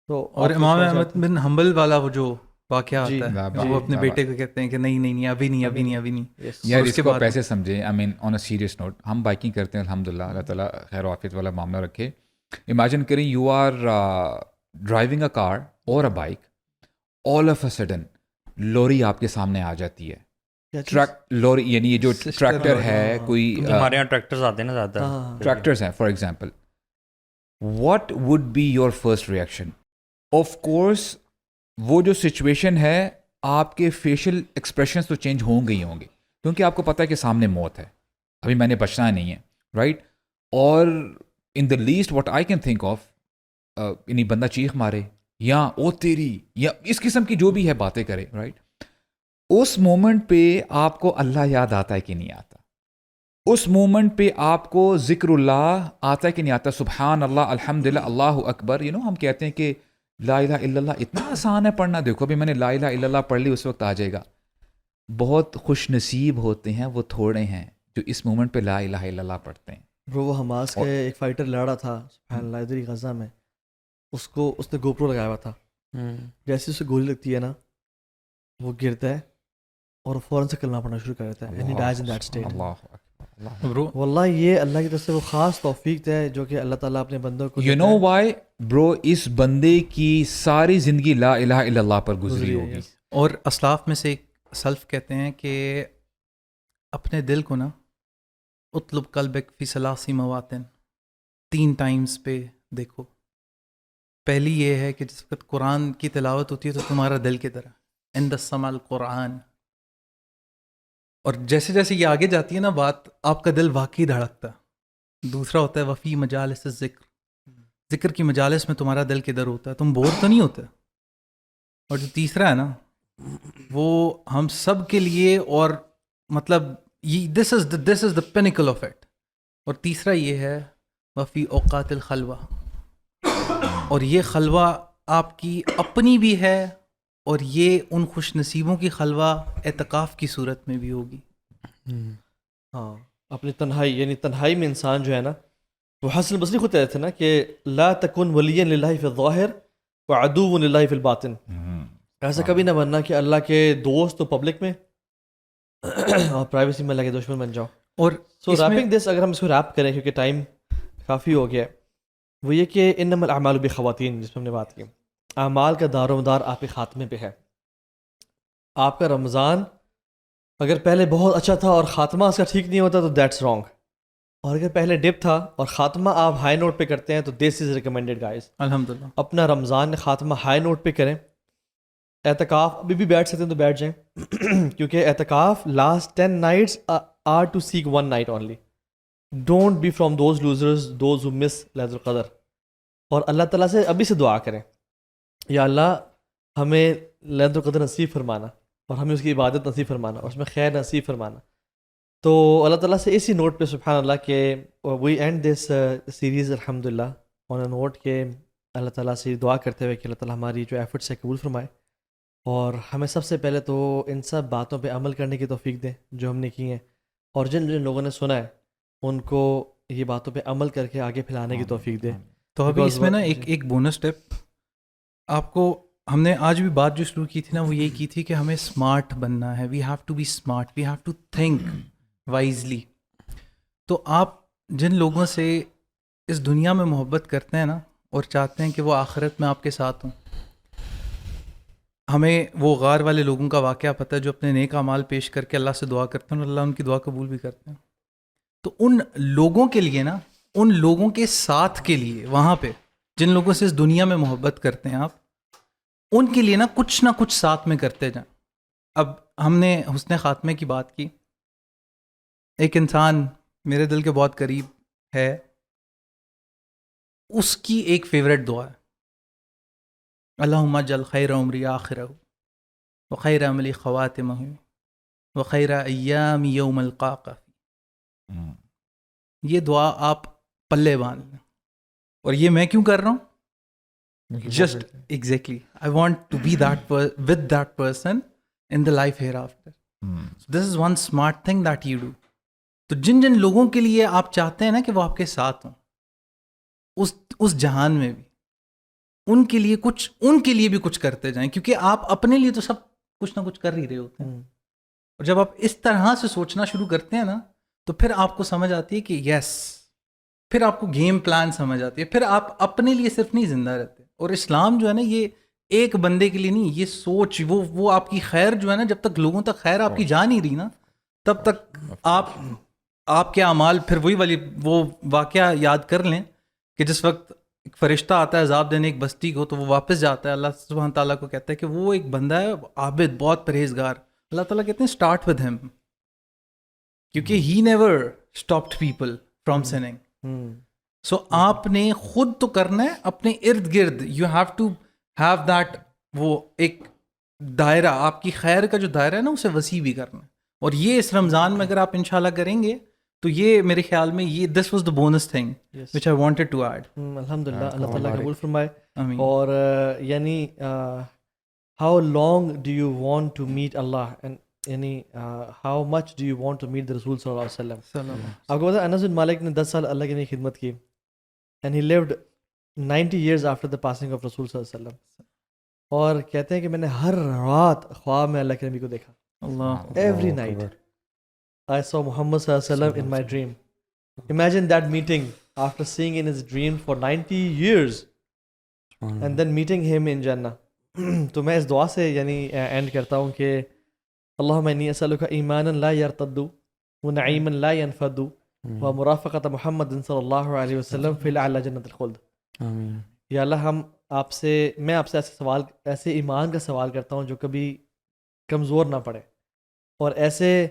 تو اور امام احمد بن حنبل والا وہ جو واقعہ جی. آتا ہے, جی. وہ اپنے بیٹے کو کہتے ہیں کہ نہیں نہیں نہیں ابھی نہیں ابھی نہیں ابھی نہیں. یار اس اس کے کو بعد پیسے سمجھیں. آئی مین آن اے سیریس نوٹ, ہم بائکنگ کرتے ہیں الحمدللہ, اللہ تعالیٰ خیر و عافیت والا معاملہ رکھے. امیجن کریں یو آر ڈرائیونگ اے کار اور a bike, all of a sudden لوری آپ کے سامنے آ جاتی ہے. لوری یعنی یہ جو ٹریکٹر ہے, کوئی ہمارے یہاں ٹریکٹرز آتے ہیں نا زیادہ, ٹریکٹرز ہیں for example, what would be your first reaction? Of course وہ جو سچویشن ہے, آپ کے فیشیل ایکسپریشنس تو چینج ہوں گے کیونکہ آپ کو پتہ ہے کہ سامنے موت ہے, ابھی میں نے بچنا نہیں ہے, رائٹ. اور in the least what I can think of, یعنی بندہ چیخ مارے یا او تیری یا اس قسم کی جو بھی ہے باتیں کرے, رائٹ. اس مومنٹ پہ آپ کو اللہ یاد آتا ہے کہ نہیں آتا؟ اس مومنٹ پہ آپ کو ذکر اللہ آتا ہے کہ نہیں آتا؟ سبحان اللہ, الحمدللہ, اللہ اکبر. ہم کہتے ہیں کہ لا الہ الا اللہ اتنا آسان ہے پڑھنا, دیکھو ابھی میں نے لا الہ الا اللہ پڑھ لی, اس وقت آ جائے گا. بہت خوش نصیب ہوتے ہیں وہ تھوڑے ہیں جو اس مومنٹ پہ لا الہ الا اللہ پڑھتے ہیں. برو وہ حماس کے ایک فائٹر لڑا تھا سبحان اللہ ادھر ہی غزہ میں, اس نے گوپرو لگایا ہوا تھا, جیسے اسے گولی لگتی ہے نا وہ گرتا ہے اور فوراً سے کلمہ پڑھنا شروع کر دیتا ہے, and he dies in that state. اللہ اکبر. برو واللہ یہ اللہ کی طرف سے وہ خاص توفیق ہے جو کہ اللہ تعالیٰ اپنے بندوں کو یو نو وائی برو, اس بندے کی ساری زندگی لا الہ الا اللہ پر گزری ہوگی. اور اسلاف میں سے ایک سلف کہتے ہیں کہ اپنے دل کو نا اطلب قلبک فی ثلاث مواطن, 3 ٹائمز پہ دیکھو. پہلی یہ ہے کہ جس وقت قرآن کی تلاوت ہوتی ہے تو تمہارا دل کی طرح عند السمع القرآن, اور جیسے جیسے یہ آگے جاتی ہے نا بات, آپ کا دل واقعی دھڑکتا. دوسرا ہوتا ہے وفی مجالس الذکر, ذکر کی مجالس میں تمہارا دل کدھر ہوتا ہے, تم بور تو نہیں ہوتے. اور جو تیسرا ہے نا وہ ہم سب کے لیے, اور مطلب دس is the pinnacle of it. اور تیسرا یہ ہے وفی اوقات الخلوہ, اور یہ خلوہ آپ کی اپنی بھی ہے, اور یہ ان خوش نصیبوں کی خلوہ اعتکاف کی صورت میں بھی ہوگی. ہاں اپنی تنہائی, یعنی تنہائی میں انسان جو ہے نا, وہ حسن بصری خود کہتے تھے نا کہ لا تکن ولیا للہ فی الظاہر وعدو للہ فی الباطن. ایسا کبھی نہ بننا کہ اللہ کے دوست تو پبلک میں اور پرائیویسی میں اللہ کے دشمن بن جاؤ. اور سو ریپنگ دس, اگر ہم اس کو ریپ کریں کیونکہ ٹائم کافی ہو گیا, وہ یہ کہ انما الاعمال بالخواتین, جس پہ ہم نے بات کی, اعمال کا دار و مدار آپ کے خاتمے پہ ہے. آپ کا رمضان اگر پہلے بہت اچھا تھا اور خاتمہ اس کا ٹھیک نہیں ہوتا تو دیٹس رانگ, اور اگر پہلے ڈپ تھا اور خاتمہ آپ ہائی نوٹ پہ کرتے ہیں تو دس از ریکمینڈیڈ گائز. الحمدللہ اپنا رمضان خاتمہ ہائی نوٹ پہ کریں. اعتکاف ابھی بھی بیٹھ سکتے ہیں تو بیٹھ جائیں کیونکہ اعتکاف last 10 nights are to seek 1 night only. Don't be from those losers, those who miss Laylatul Qadr. اور اللہ تعالیٰ سے ابھی سے دعا کریں, یا اللہ ہمیں لیلۃ القدر نصیب فرمانا, اور ہمیں اس کی عبادت نصیب فرمانا, اور اس میں خیر نصیب فرمانا. تو اللہ تعالیٰ سے اسی نوٹ پہ سبحان اللہ کہ وی اینڈ دس سیریز الحمدللہ آن اے نوٹ کہ اللہ تعالیٰ سے دعا کرتے ہوئے کہ اللہ تعالیٰ ہماری جو ایفرٹس ہے قبول فرمائے, اور ہمیں سب سے پہلے تو ان سب باتوں پہ عمل کرنے کی توفیق دیں جو ہم نے کی ہیں, اور جن لوگوں نے سنا ہے ان کو یہ باتوں پہ عمل کر کے آگے پھیلانے کی توفیق دے. تو ابھی اس میں نا ایک بونس ٹپ آپ کو، ہم نے آج بھی بات جو شروع کی تھی نا وہ یہی کی تھی کہ ہمیں اسمارٹ بننا ہے. We have to be smart, we have to think wisely. تو آپ جن لوگوں سے اس دنیا میں محبت کرتے ہیں نا اور چاہتے ہیں کہ وہ آخرت میں آپ کے ساتھ ہوں، ہمیں وہ غار والے لوگوں کا واقعہ پتہ ہے جو اپنے نیک اعمال پیش کر کے اللہ سے دعا کرتے ہیں اور اللہ ان کی دعا قبول بھی کرتے ہیں. تو ان لوگوں کے لیے نا، ان لوگوں کے ساتھ کے لیے وہاں پہ جن لوگوں سے اس دنیا میں محبت کرتے ہیں آپ، ان کے لیے نا کچھ ساتھ میں کرتے جائیں. اب ہم نے حسن خاتمے کی بات کی. ایک انسان میرے دل کے بہت قریب ہے، اس کی ایک فیوریٹ دعا ہے اللہم اجعل خیر عمری آخرہ وخیر عملی خواتمہ وخیر ایام یوم القاک. یہ دعا آپ پلے باندھ لیں. اور یہ میں کیوں کر رہا ہوں؟ Just exactly I want to be that with that person in the life hereafter. This is one smart thing that you do. تو جن لوگوں کے لیے آپ چاہتے ہیں نا کہ وہ آپ کے ساتھ ہوں اس جہان میں بھی، ان کے لیے بھی کچھ کرتے جائیں، کیونکہ آپ اپنے لیے تو سب کچھ نہ کچھ کر ہی رہے ہوتے ہیں. اور جب آپ اس طرح سے سوچنا شروع کرتے ہیں نا تو پھر آپ کو سمجھ آتی ہے کہ یس، پھر آپ کو گیم پلان سمجھ آتی ہے، پھر آپ اپنے لیے صرف نہیں زندہ رہتے. اور اسلام جو ہے نا یہ ایک بندے کے لیے نہیں، یہ سوچ وہ آپ کی خیر جو ہے نا، جب تک لوگوں تک خیر آپ کی جا نہیں رہی نا تب تک آپ کے اعمال پھر وہی والی وہ واقعہ یاد کر لیں کہ جس وقت ایک فرشتہ آتا ہے عذاب دینے ایک بستی کو تو وہ واپس جاتا ہے، اللہ سبحانہ تعالیٰ کو کہتا ہے کہ وہ ایک بندہ ہے عابد، بہت پرہیزگار. اللہ تعالیٰ کہتے ہیں اسٹارٹ ود ہیم، کیونکہ he never stopped people from sinning. سو آپ نے خود تو کرنا ہے، اپنے ارد گرد you have to have that, وہ ایک دائرہ، آپ کی خیر کا جو دائرہ ہے نا اسے وسیع بھی کرنا ہے. اور یہ اس رمضان میں اگر آپ انشاءاللہ کریں گے تو یہ میرے خیال میں یہ this was the bonus thing which I wanted to add. الحمدللہ، اللہ تعالیٰ قبول فرمائے. آمین. اور یعنی how long do you want to meet Allah, یعنی how much do you want to meet the رسول صلی اللہ علیہ وسلم. آپ کو پتا ہے انس بن مالک نے 10 سال اللہ کے لیے خدمت کی، and he lived 90 years after the passing of رسول صلی اللہ علیہ وسلم. اور کہتے ہیں کہ میں نے ہر رات خواب میں اللہ کے نبی کو دیکھا. اللہ Every night I saw Muhammad sallallahu alaihi wasallam in my dream. Imagine that meeting after seeing in his dream for 90 years and then meeting him in Jannah. تو میں اس دعا سے یعنی اینڈ کرتا ہوں کہ اللہم انی اسألک ایمانا لا یرتد ونعیما لا ینفد ومرافقۃ محمد صلی اللہ علیہ وسلم فی الاعلی جنت الخلد. یا اللہ میں آپ سے ایسے ایمان کا سوال کرتا ہوں جو کبھی کمزور نہ پڑے، اور ایسے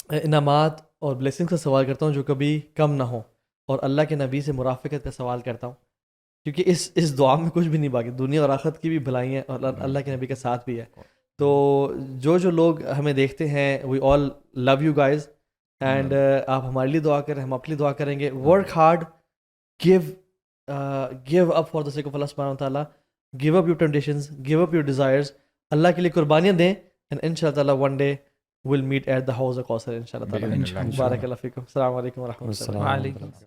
انعامات اور بلیسنگس کا سوال کرتا ہوں جو کبھی کم نہ ہوں، اور اللہ کے نبی سے مرافقت کا سوال کرتا ہوں کیونکہ اس دعا میں کچھ بھی نہیں باقی، دنیا اور آخرت کی بھی بھلائی ہے اور اللہ کے نبی کے ساتھ بھی ہے. تو جو لوگ ہمیں دیکھتے ہیں وی آل لو یو گائز، اینڈ آپ ہمارے لیے دعا کریں، ہم آپ کے لیے دعا کریں گے. Work hard, give up for the sake of Allah سبحانہ وتعالیٰ، give up your temptations, give up your desires, اللہ کے لیے قربانیاں دیں، اینڈ ان شاء اللہ تعالیٰ one day will meet at the house of کوثر ان شاء اللہ تعالیٰ. بارک اللہ فیکم. السلام علیکم ورحمۃ اللہ.